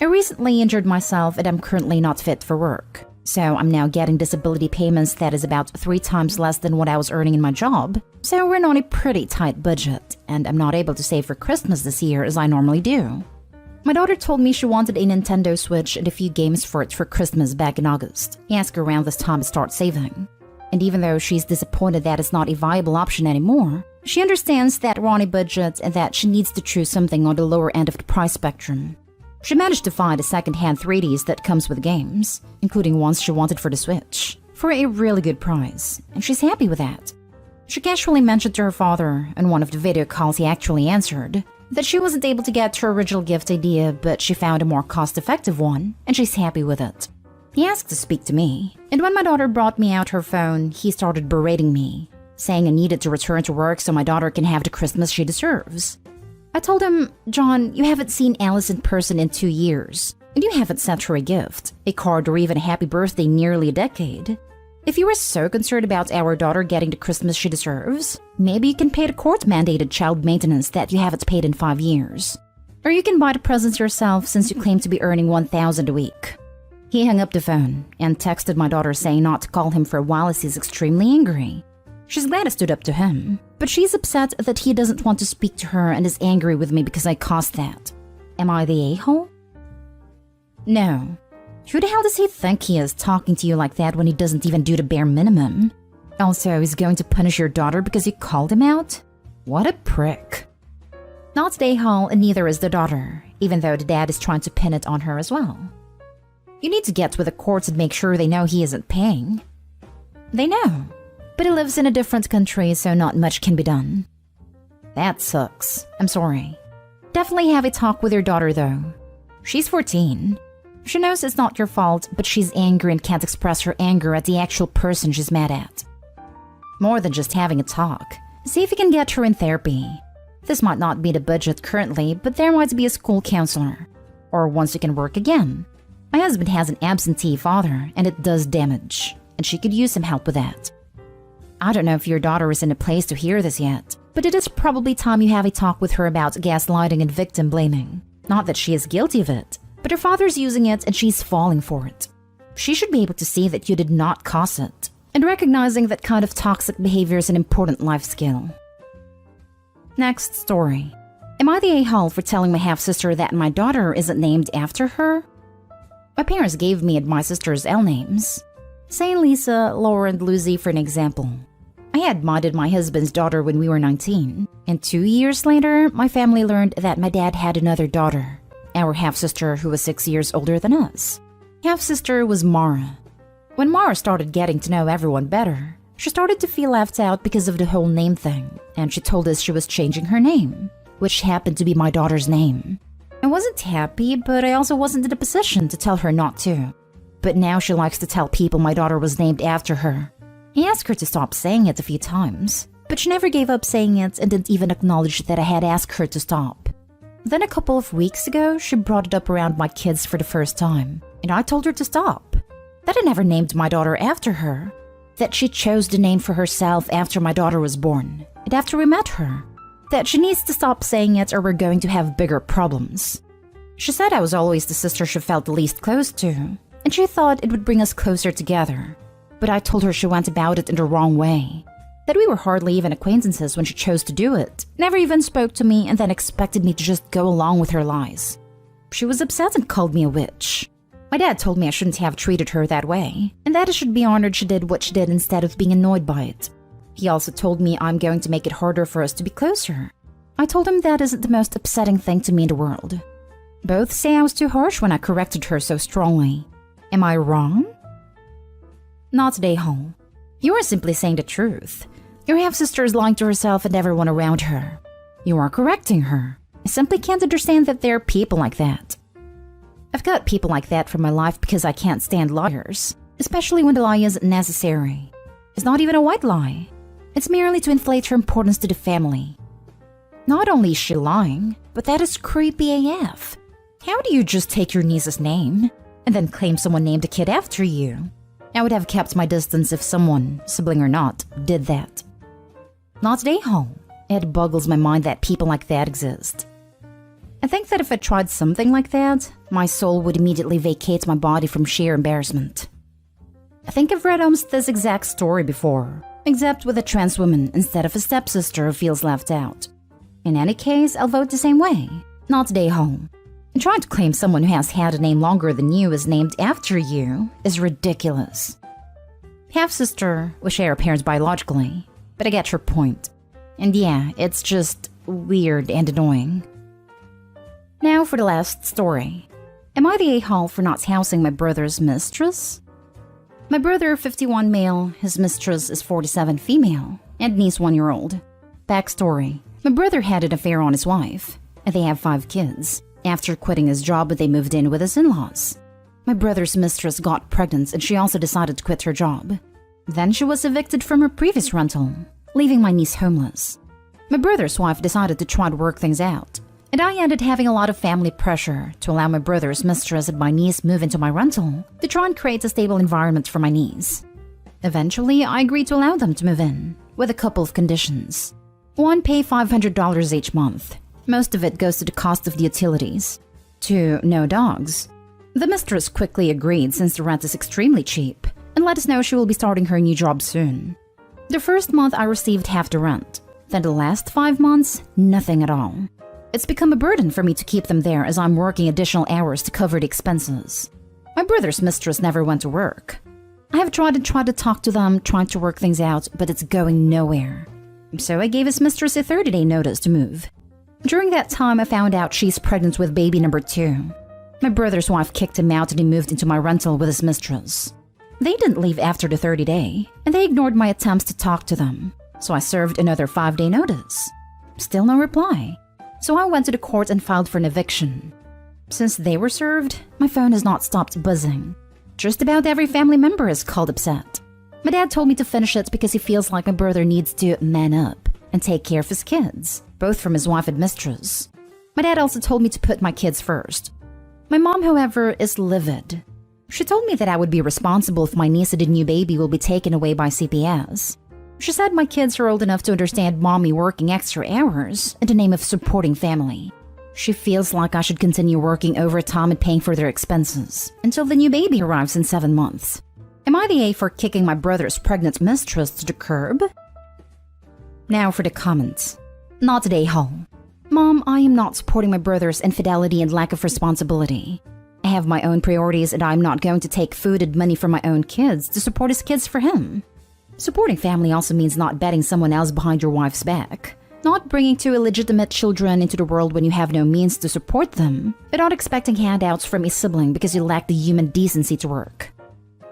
I recently injured myself and I'm currently not fit for work, so I'm now getting disability payments that is about 3 times less than what I was earning in my job, so we're on a pretty tight budget, and I'm not able to save for Christmas this year as I normally do. My daughter told me she wanted a Nintendo Switch and a few games for it for Christmas back in August. I asked her around this time to start saving. And even though she's disappointed that it's not a viable option anymore, she understands that we're on a budget and that she needs to choose something on the lower end of the price spectrum. She managed to find a second-hand 3Ds that comes with games, including ones she wanted for the Switch, for a really good price, and she's happy with that. She casually mentioned to her father, in one of the video calls he actually answered, that she wasn't able to get her original gift idea, but she found a more cost-effective one, and she's happy with it. He asked to speak to me, and when my daughter brought me out her phone, he started berating me, saying I needed to return to work so my daughter can have the Christmas she deserves. I told him, John, you haven't seen Alice in person in 2 years, and you haven't sent her a gift, a card, or even a happy birthday in nearly a decade. If you were so concerned about our daughter getting the Christmas she deserves, maybe you can pay the court-mandated child maintenance that you haven't paid in 5 years. Or you can buy the presents yourself since you claim to be earning $1,000 a week. He hung up the phone and texted my daughter saying not to call him for a while as he's extremely angry. She's glad I stood up to him, but she's upset that he doesn't want to speak to her and is angry with me because I caused that. Am I the a-hole? No. Who the hell does he think he is talking to you like that when he doesn't even do the bare minimum? Also, he's going to punish your daughter because you called him out? What a prick. Not the a-hole, and neither is the daughter, even though the dad is trying to pin it on her as well. You need to get with the courts and make sure they know he isn't paying. They know, but he lives in a different country, so not much can be done. That sucks. I'm sorry. Definitely have a talk with your daughter, though. She's 14. She knows it's not your fault, but she's angry and can't express her anger at the actual person she's mad at. More than just having a talk, see if you can get her in therapy. This might not be the budget currently, but there might be a school counselor. Or once you can work again. My husband has an absentee father, and it does damage, and she could use some help with that. I don't know if your daughter is in a place to hear this yet, but it is probably time you have a talk with her about gaslighting and victim blaming. Not that she is guilty of it, but her father's using it and she's falling for it. She should be able to see that you did not cause it, and recognizing that kind of toxic behavior is an important life skill. Next story. Am I the a-hole for telling my half-sister that my daughter isn't named after her? My parents gave me and my sister's L names. Say Lisa, Laura, and Lucy for an example. I had minded my husband's daughter when we were 19, and 2 years later, my family learned that my dad had another daughter. Our half-sister, who was 6 years older than us. Half-sister was Mara. When Mara started getting to know everyone better, she started to feel left out because of the whole name thing, and she told us she was changing her name, which happened to be my daughter's name. I wasn't happy, but I also wasn't in a position to tell her not to. But now she likes to tell people my daughter was named after her. I asked her to stop saying it a few times, but she never gave up saying it and didn't even acknowledge that I had asked her to stop. Then a couple of weeks ago, she brought it up around my kids for the first time, and I told her to stop. That I never named my daughter after her. That she chose the name for herself after my daughter was born, and after we met her. That she needs to stop saying it or we're going to have bigger problems. She said I was always the sister she felt the least close to, and she thought it would bring us closer together. But I told her she went about it in the wrong way. That we were hardly even acquaintances when she chose to do it, never even spoke to me, and then expected me to just go along with her lies. She was upset and called me a witch. My dad told me I shouldn't have treated her that way, and that I should be honored she did what she did instead of being annoyed by it. He also told me I'm going to make it harder for us to be closer. I told him that isn't the most upsetting thing to me in the world. Both say I was too harsh when I corrected her so strongly. Am I wrong? Not today, home. You are simply saying the truth. Your half-sister is lying to herself and everyone around her. You are correcting her. I simply can't understand that there are people like that. I've got people like that from my life because I can't stand liars, especially when the lie isn't necessary. It's not even a white lie. It's merely to inflate her importance to the family. Not only is she lying, but that is creepy AF. How do you just take your niece's name and then claim someone named a kid after you? I would have kept my distance if someone, sibling or not, did that. Not today, home. It boggles my mind that people like that exist. I think that if I tried something like that, my soul would immediately vacate my body from sheer embarrassment. I think I've read almost this exact story before, except with a trans woman instead of a stepsister who feels left out. In any case, I'll vote the same way. Not today, home. And trying to claim someone who has had a name longer than you is named after you is ridiculous. Half-sister, we share parents biologically, but I get your point. And yeah, it's just weird and annoying. Now for the last story. Am I the a-hole for not housing my brother's mistress? My brother, 51 male, his mistress is 47 female, and niece 1-year-old. Backstory. My brother had an affair on his wife, and they have 5 kids. After quitting his job, they moved in with his in-laws. My brother's mistress got pregnant and she also decided to quit her job. Then she was evicted from her previous rental, leaving my niece homeless. My brother's wife decided to try to work things out, and I ended having a lot of family pressure to allow my brother's mistress and my niece move into my rental to try and create a stable environment for my niece. Eventually, I agreed to allow them to move in, with a couple of conditions. 1, pay $500 each month. Most of it goes to the cost of the utilities. 2, no dogs. The mistress quickly agreed since the rent is extremely cheap, and let us know she will be starting her new job soon. The first month I received half the rent, then the last 5 months, nothing at all. It's become a burden for me to keep them there as I'm working additional hours to cover the expenses. My brother's mistress never went to work. I have tried to talk to them, trying to work things out, but it's going nowhere. So I gave his mistress a 30-day notice to move. During that time, I found out she's pregnant with baby number 2. My brother's wife kicked him out and he moved into my rental with his mistress. They didn't leave after the 30-day, and they ignored my attempts to talk to them. So I served another 5-day notice. Still no reply. So I went to the court and filed for an eviction. Since they were served, my phone has not stopped buzzing. Just about every family member is called upset. My dad told me to finish it because he feels like my brother needs to man up and take care of his kids, both from his wife and mistress. My dad also told me to put my kids first. My mom, however, is livid. She told me that I would be responsible if my niece and a new baby will be taken away by CPS. She said my kids are old enough to understand mommy working extra hours in the name of supporting family. She feels like I should continue working overtime and paying for their expenses until the new baby arrives in 7 months. Am I the A for kicking my brother's pregnant mistress to the curb? Now for the comments. Not today, home. Mom, I am not supporting my brother's infidelity and lack of responsibility. I have my own priorities and I'm not going to take food and money from my own kids to support his kids for him. Supporting family also means not betting someone else behind your wife's back. Not bringing 2 illegitimate children into the world when you have no means to support them, but not expecting handouts from a sibling because you lack the human decency to work.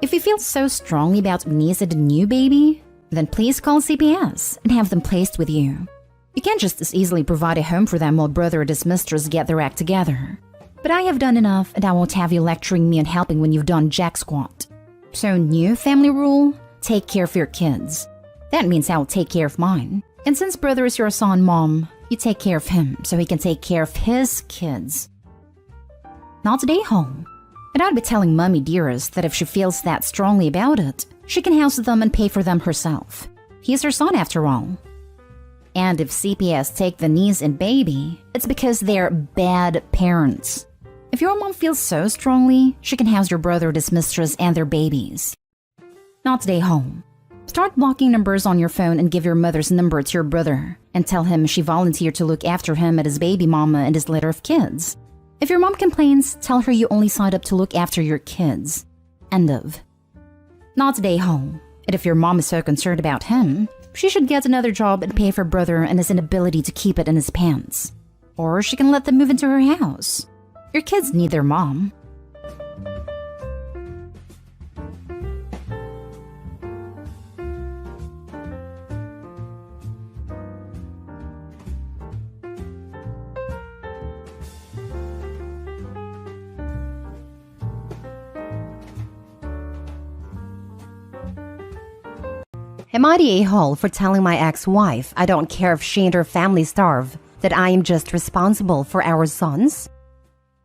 If you feel so strongly about niece and a new baby, then please call CPS and have them placed with you. You can't just as easily provide a home for them while brother and his mistress get their act together. But I have done enough and I won't have you lecturing me and helping when you've done jack squat. So new family rule, take care of your kids. That means I will take care of mine. And since brother is your son, mom, you take care of him so he can take care of his kids. Not today, home. And I'd be telling Mummy Dearest that if she feels that strongly about it, she can house them and pay for them herself. He's her son after all. And if CPS take the niece and baby, it's because they're bad parents. If your mom feels so strongly, she can house your brother and his mistress and their babies. Not today, home. Start blocking numbers on your phone and give your mother's number to your brother and tell him she volunteered to look after him and his baby mama and his litter of kids. If your mom complains, tell her you only signed up to look after your kids. End of. Not today, home. And if your mom is so concerned about him, she should get another job and pay for brother and his inability to keep it in his pants. Or she can let them move into her house. Your kids need their mom. Am I the a-hole for telling my ex-wife I don't care if she and her family starve, that I am just responsible for our sons?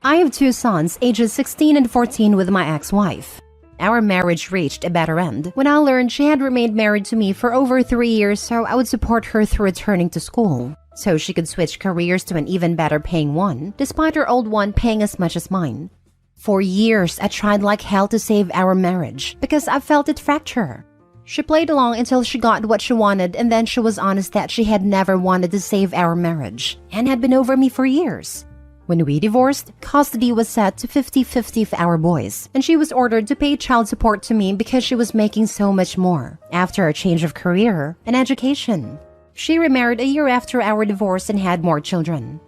I have 2 sons, ages 16 and 14 with my ex-wife. Our marriage reached a better end when I learned she had remained married to me for over 3 years, so I would support her through returning to school, so she could switch careers to an even better paying one, despite her old one paying as much as mine. For years, I tried like hell to save our marriage because I felt it fracture. She played along until she got what she wanted, and then she was honest that she had never wanted to save our marriage and had been over me for years. When we divorced, custody was set to 50-50 for our boys, and she was ordered to pay child support to me because she was making so much more after a change of career and education. She remarried a year after our divorce and had more children.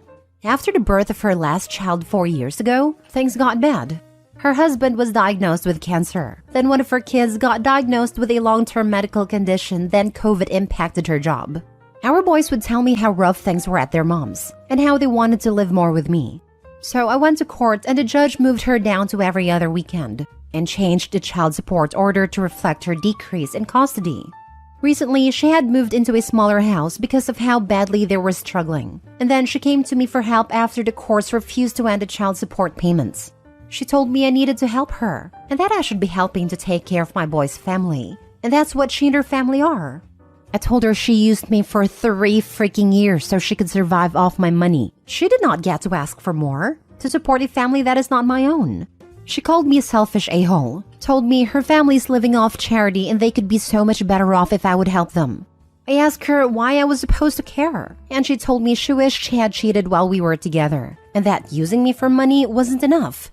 After the birth of her last child 4 years ago, things got bad. Her husband was diagnosed with cancer. Then one of her kids got diagnosed with a long-term medical condition, then COVID impacted her job. Our boys would tell me how rough things were at their moms and how they wanted to live more with me. So I went to court and the judge moved her down to every other weekend and changed the child support order to reflect her decrease in custody. Recently, she had moved into a smaller house because of how badly they were struggling. And then she came to me for help after the courts refused to end the child support payments. She told me I needed to help her, and that I should be helping to take care of my boy's family. And that's what she and her family are. I told her she used me for 3 freaking years so she could survive off my money. She did not get to ask for more, to support a family that is not my own. She called me a selfish a-hole, told me her family's living off charity and they could be so much better off if I would help them. I asked her why I was supposed to care, and she told me she wished she had cheated while we were together, and that using me for money wasn't enough.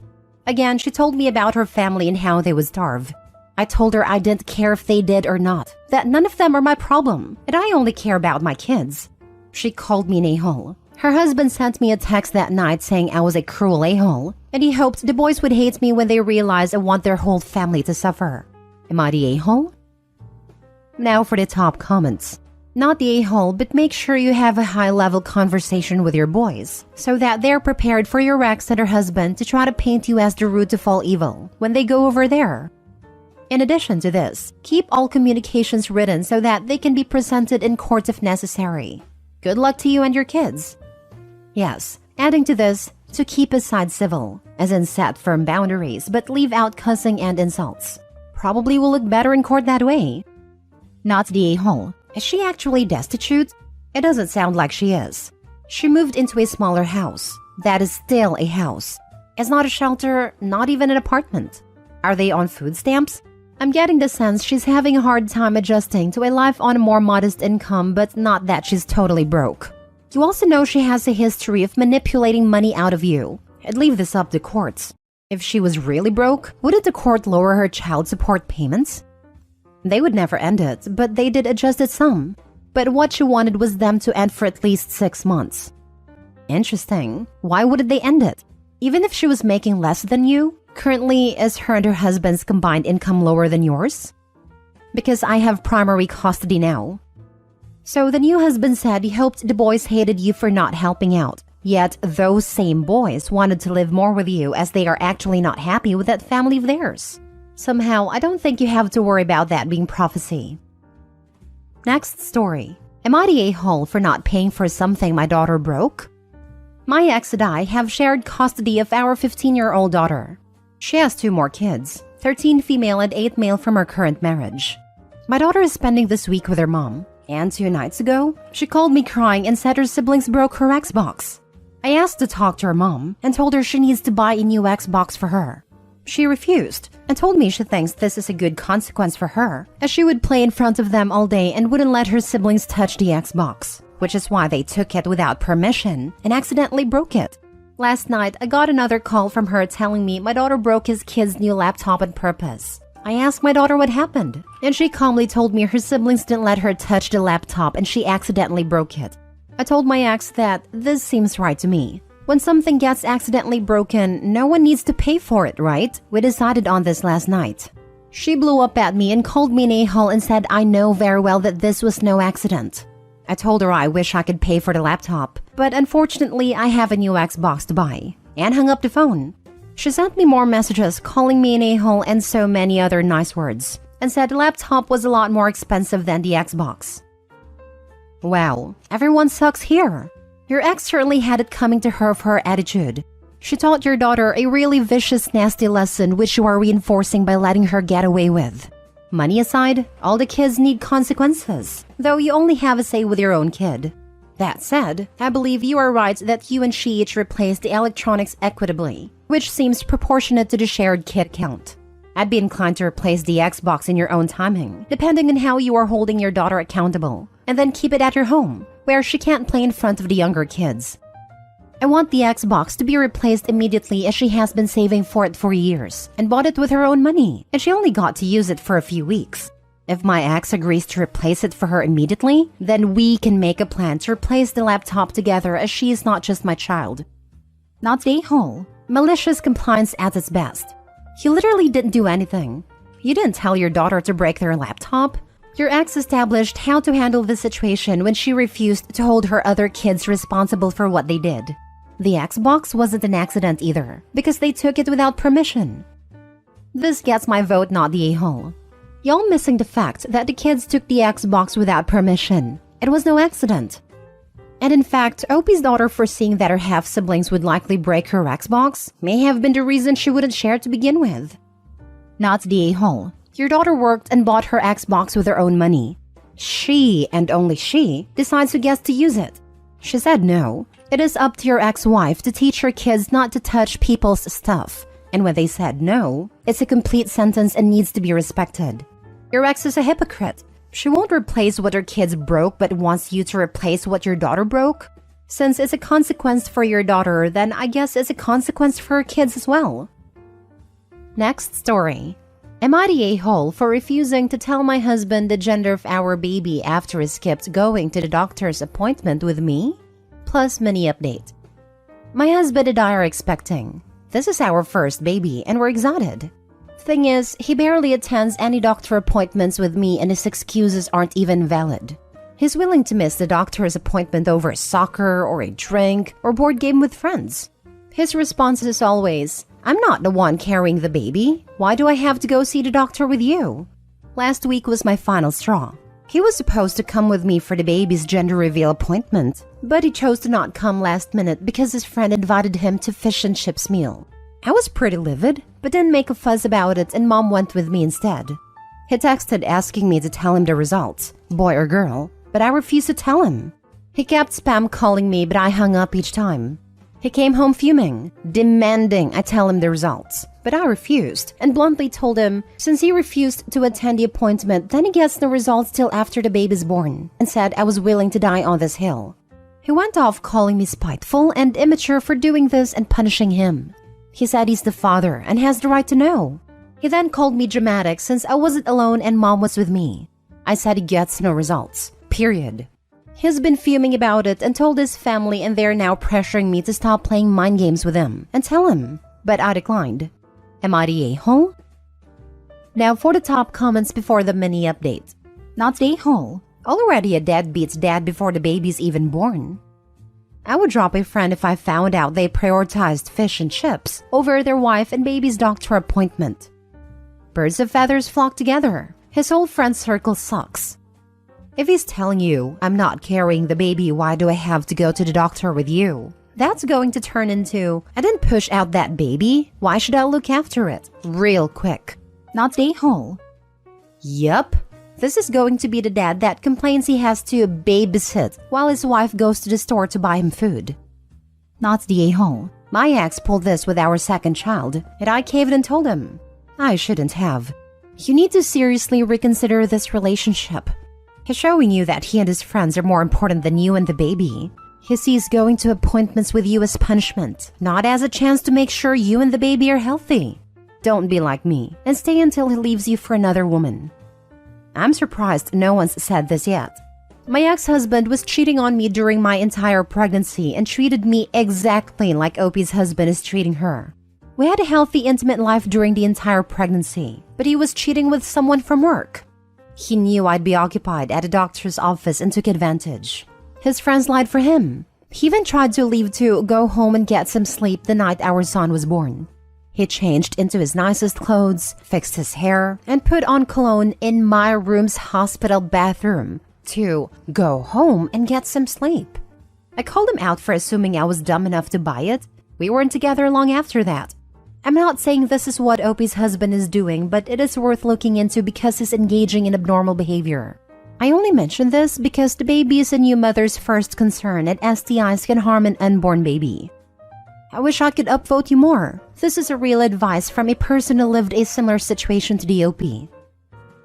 Again, she told me about her family and how they would starve. I told her I didn't care if they did or not, that none of them are my problem, and I only care about my kids. She called me an a-hole. Her husband sent me a text that night saying I was a cruel a-hole, and he hoped the boys would hate me when they realize I want their whole family to suffer. Am I the a-hole? Now for the top comments. Not the a-hole, but make sure you have a high-level conversation with your boys so that they're prepared for your ex and her husband to try to paint you as the root of all evil when they go over there. In addition to this, keep all communications written so that they can be presented in court if necessary. Good luck to you and your kids. Yes, adding to this, to keep his side civil, as in set firm boundaries but leave out cussing and insults. Probably will look better in court that way. Not the a-hole. Is she actually destitute? It doesn't sound like she is. She moved into a smaller house. That is still a house. It's not a shelter, not even an apartment. Are they on food stamps? I'm getting the sense she's having a hard time adjusting to a life on a more modest income, but not that she's totally broke. You also know she has a history of manipulating money out of you. I'd leave this up to courts. If she was really broke, wouldn't the court lower her child support payments? They would never end it, but they did adjust it some. But what she wanted was them to end for at least 6 months. Interesting. Why wouldn't they end it? Even if she was making less than you, currently is her and her husband's combined income lower than yours? Because I have primary custody now. So the new husband said he hoped the boys hated you for not helping out. Yet those same boys wanted to live more with you as they are actually not happy with that family of theirs. Somehow, I don't think you have to worry about that being prophecy. Next story. Am I the a-hole for not paying for something my daughter broke? My ex and I have shared custody of our 15-year-old daughter. She has 2 more kids, 13 female and 8 male from her current marriage. My daughter is spending this week with her mom, and 2 nights ago, she called me crying and said her siblings broke her Xbox. I asked to talk to her mom and told her she needs to buy a new Xbox for her. She refused and told me she thinks this is a good consequence for her, as she would play in front of them all day and wouldn't let her siblings touch the Xbox, which is why they took it without permission and accidentally broke it. Last night, I got another call from her telling me my daughter broke his kid's new laptop on purpose. I asked my daughter what happened, and she calmly told me her siblings didn't let her touch the laptop and she accidentally broke it. I told my ex that this seems right to me. When something gets accidentally broken, no one needs to pay for it, right? We decided on this last night. She blew up at me and called me an a-hole and said I know very well that this was no accident. I told her I wish I could pay for the laptop, but unfortunately I have a new Xbox to buy, and hung up the phone. She sent me more messages calling me an a-hole and so many other nice words, and said the laptop was a lot more expensive than the Xbox. Wow, everyone sucks here. Your ex certainly had it coming to her for her attitude. She taught your daughter a really vicious, nasty lesson which you are reinforcing by letting her get away with. Money aside, all the kids need consequences, though you only have a say with your own kid. That said, I believe you are right that you and she each replaced the electronics equitably, which seems proportionate to the shared kid count. I'd be inclined to replace the Xbox in your own timing, depending on how you are holding your daughter accountable, and then keep it at your home, where she can't play in front of the younger kids. I want the Xbox to be replaced immediately as she has been saving for it for years and bought it with her own money, and she only got to use it for a few weeks. If my ex agrees to replace it for her immediately, then we can make a plan to replace the laptop together as she is not just my child. Not a-hole. Malicious compliance at its best. You literally didn't do anything. You didn't tell your daughter to break their laptop. Your ex established how to handle the situation when she refused to hold her other kids responsible for what they did. The Xbox wasn't an accident either, because they took it without permission. This gets my vote, not the a-hole. Y'all missing the fact that the kids took the Xbox without permission. It was no accident. And in fact, Opie's daughter foreseeing that her half-siblings would likely break her Xbox may have been the reason she wouldn't share to begin with. Not the a-hole. Your daughter worked and bought her Xbox with her own money. She, and only she, decides who gets to use it. She said no. It is up to your ex-wife to teach her kids not to touch people's stuff. And when they said no, it's a complete sentence and needs to be respected. Your ex is a hypocrite. She won't replace what her kids broke but wants you to replace what your daughter broke. Since it's a consequence for your daughter, then I guess it's a consequence for her kids as well. Next story. Am I the a-hole for refusing to tell my husband the gender of our baby after he skipped going to the doctor's appointment with me? Plus mini update. My husband and I are expecting. This is our first baby and we're excited. Thing is, he barely attends any doctor appointments with me and his excuses aren't even valid. He's willing to miss the doctor's appointment over soccer or a drink or board game with friends. His response is always, I'm not the one carrying the baby. Why do I have to go see the doctor with you? Last week was my final straw. He was supposed to come with me for the baby's gender reveal appointment, but he chose to not come last minute because his friend invited him to fish and chips meal. I was pretty livid, but didn't make a fuss about it and Mom went with me instead. He texted asking me to tell him the results, boy or girl, but I refused to tell him. He kept spam calling me, but I hung up each time. He came home fuming, demanding I tell him the results, but I refused and bluntly told him since he refused to attend the appointment, then he gets the results till after the baby's born, and said I was willing to die on this hill. He went off calling me spiteful and immature for doing this and punishing him. He said he's the father and has the right to know. He then called me dramatic since I wasn't alone and Mom was with me. I said he gets no results, period. He's been fuming about it and told his family and they're now pressuring me to stop playing mind games with him and tell him, but I declined. Am I the a-hole? Now for the top comments before the mini update. Not the a-hole. Already a dad beats dad before the baby's even born. I would drop a friend if I found out they prioritized fish and chips over their wife and baby's doctor appointment. Birds of feathers flock together. His whole friend circle sucks. If he's telling you, I'm not carrying the baby, why do I have to go to the doctor with you? That's going to turn into, I didn't push out that baby, why should I look after it? Real quick. Not the a-hole. Yup. This is going to be the dad that complains he has to babysit while his wife goes to the store to buy him food. Not the a-hole. My ex pulled this with our second child, and I caved and told him, I shouldn't have. You need to seriously reconsider this relationship. He's showing you that he and his friends are more important than you and the baby. He sees going to appointments with you as punishment, not as a chance to make sure you and the baby are healthy. Don't be like me and stay until he leaves you for another woman. I'm surprised no one's said this yet. My ex-husband was cheating on me during my entire pregnancy and treated me exactly like Opie's husband is treating her. We had a healthy, intimate life during the entire pregnancy, but he was cheating with someone from work. He knew I'd be occupied at a doctor's office and took advantage. His friends lied for him. He even tried to leave to go home and get some sleep the night our son was born. He changed into his nicest clothes, fixed his hair, and put on cologne in my room's hospital bathroom to go home and get some sleep. I called him out for assuming I was dumb enough to buy it. We weren't together long after that. I'm not saying this is what Opie's husband is doing, but it is worth looking into because he's engaging in abnormal behavior. I only mention this because the baby is a new mother's first concern and STIs can harm an unborn baby. I wish I could upvote you more. This is a real advice from a person who lived a similar situation to the OP.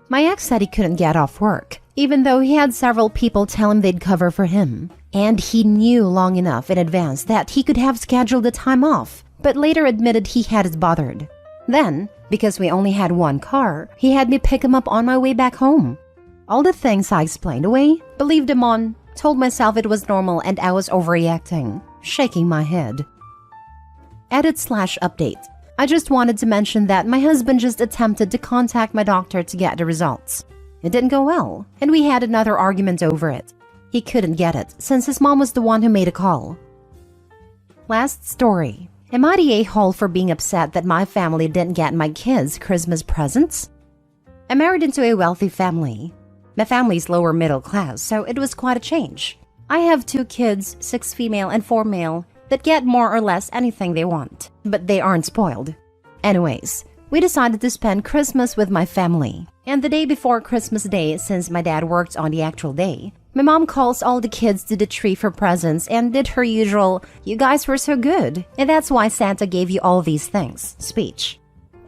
My ex said he couldn't get off work, even though he had several people tell him they'd cover for him. And he knew long enough in advance that he could have scheduled the time off, but later admitted he had it bothered. Then, because we only had one car, he had me pick him up on my way back home. All the things I explained away, believed him on, told myself it was normal and I was overreacting, shaking my head. Edit/update. I just wanted to mention that my husband just attempted to contact my doctor to get the results. It didn't go well, and we had another argument over it. He couldn't get it, since his mom was the one who made a call. Last story. Am I the a-hole for being upset that my family didn't get my kids Christmas presents? I married into a wealthy family. My family's lower middle class, so it was quite a change. I have 2 kids, 6 female and 4 male, that get more or less anything they want, but they aren't spoiled. Anyways, we decided to spend Christmas with my family. And the day before Christmas Day, since my dad worked on the actual day, my mom calls all the kids to the tree for presents and did her usual, "You guys were so good, and that's why Santa gave you all these things" speech.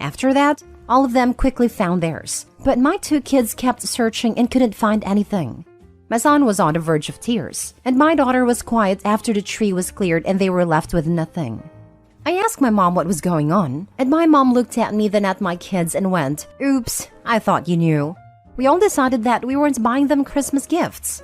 After that, all of them quickly found theirs, but my 2 kids kept searching and couldn't find anything. My son was on the verge of tears, and my daughter was quiet after the tree was cleared and they were left with nothing. I asked my mom what was going on, and my mom looked at me then at my kids and went, "Oops, I thought you knew." We all decided that we weren't buying them Christmas gifts.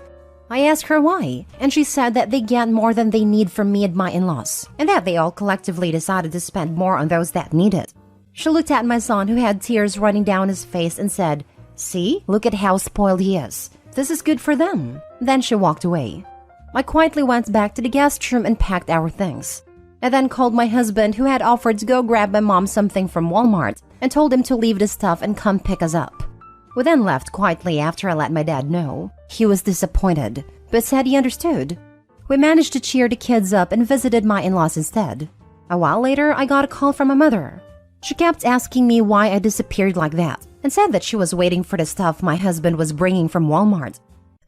I asked her why, and she said that they get more than they need from me and my in-laws, and that they all collectively decided to spend more on those that need it. She looked at my son who had tears running down his face and said, "See, look at how spoiled he is. This is good for them." Then she walked away. I quietly went back to the guest room and packed our things. I then called my husband who had offered to go grab my mom something from Walmart and told him to leave the stuff and come pick us up. We then left quietly after I let my dad know. He was disappointed, but said he understood. We managed to cheer the kids up and visited my in-laws instead. A while later, I got a call from my mother. She kept asking me why I disappeared like that and said that she was waiting for the stuff my husband was bringing from Walmart.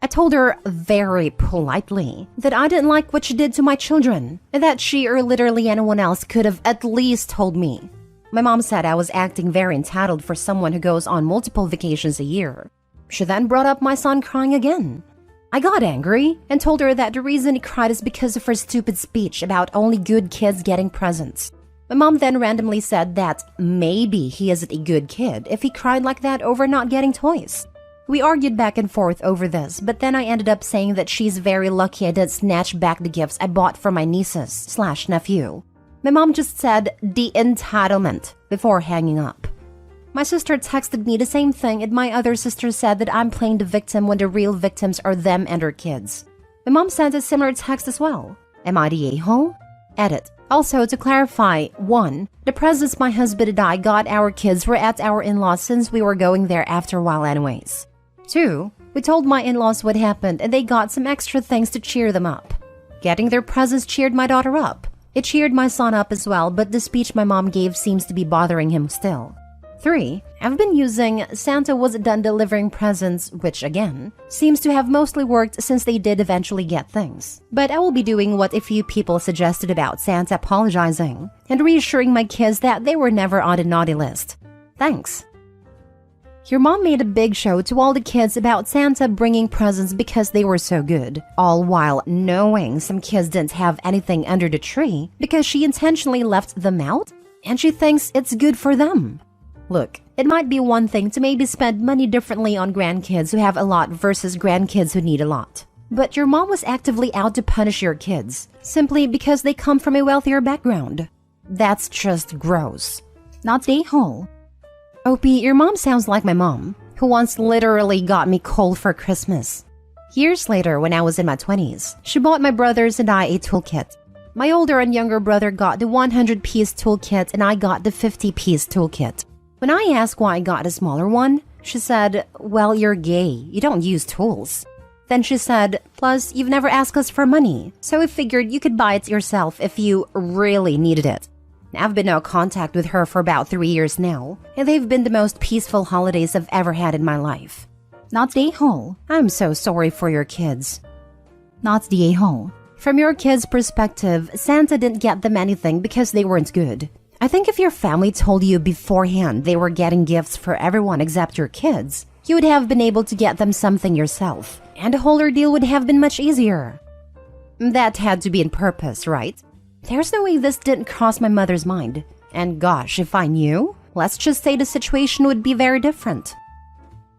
I told her very politely that I didn't like what she did to my children and that she or literally anyone else could have at least told me. My mom said I was acting very entitled for someone who goes on multiple vacations a year. She then brought up my son crying again. I got angry and told her that the reason he cried is because of her stupid speech about only good kids getting presents. My mom then randomly said that maybe he isn't a good kid if he cried like that over not getting toys. We argued back and forth over this, but then I ended up saying that she's very lucky I didn't snatch back the gifts I bought for my nieces/nephew. My mom just said the entitlement before hanging up. My sister texted me the same thing, and my other sister said that I'm playing the victim when the real victims are them and their kids. My mom sent a similar text as well. Am I the a-hole? Edit. Also, to clarify, 1. The presents my husband and I got our kids were at our in-laws since we were going there after a while anyways. 2. We told my in-laws what happened and they got some extra things to cheer them up. Getting their presents cheered my daughter up. It cheered my son up as well, but the speech my mom gave seems to be bothering him still. 3. I've been using Santa was done delivering presents, which again, seems to have mostly worked since they did eventually get things. But I will be doing what a few people suggested about Santa apologizing and reassuring my kids that they were never on the naughty list. Thanks. Your mom made a big show to all the kids about Santa bringing presents because they were so good, all while knowing some kids didn't have anything under the tree because she intentionally left them out and she thinks it's good for them. Look, it might be one thing to maybe spend money differently on grandkids who have a lot versus grandkids who need a lot. But your mom was actively out to punish your kids simply because they come from a wealthier background. That's just gross. Not a-hole. OP, your mom sounds like my mom, who once literally got me coal for Christmas. Years later, when I was in my 20s, she bought my brothers and I a toolkit. My older and younger brother got the 100-piece toolkit and I got the 50-piece toolkit. When I asked why I got a smaller one, she said, "Well, you're gay. You don't use tools." Then she said, "Plus, you've never asked us for money, so we figured you could buy it yourself if you really needed it." I've been in contact with her for about 3 years now, and they've been the most peaceful holidays I've ever had in my life. Not the a-hole. I'm so sorry for your kids. Not the a-hole. From your kids' perspective, Santa didn't get them anything because they weren't good. I think if your family told you beforehand they were getting gifts for everyone except your kids, you would have been able to get them something yourself, and the whole ordeal would have been much easier. That had to be on purpose, right? There's no way this didn't cross my mother's mind. And gosh, if I knew, let's just say the situation would be very different.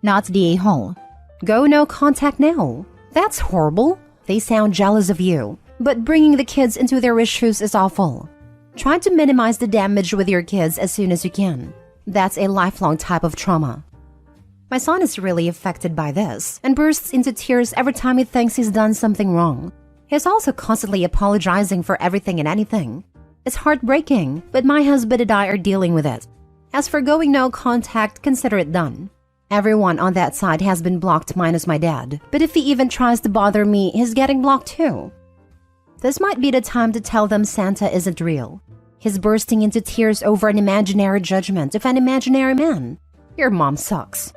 Not the a-hole. Go no contact now. That's horrible. They sound jealous of you. But bringing the kids into their issues is awful. Try to minimize the damage with your kids as soon as you can. That's a lifelong type of trauma. My son is really affected by this and bursts into tears every time he thinks he's done something wrong. He's also constantly apologizing for everything and anything. It's heartbreaking, but my husband and I are dealing with it. As for going no contact, consider it done. Everyone on that side has been blocked minus my dad, but if he even tries to bother me, he's getting blocked too. This might be the time to tell them Santa isn't real. He's bursting into tears over an imaginary judgment of an imaginary man. Your mom sucks.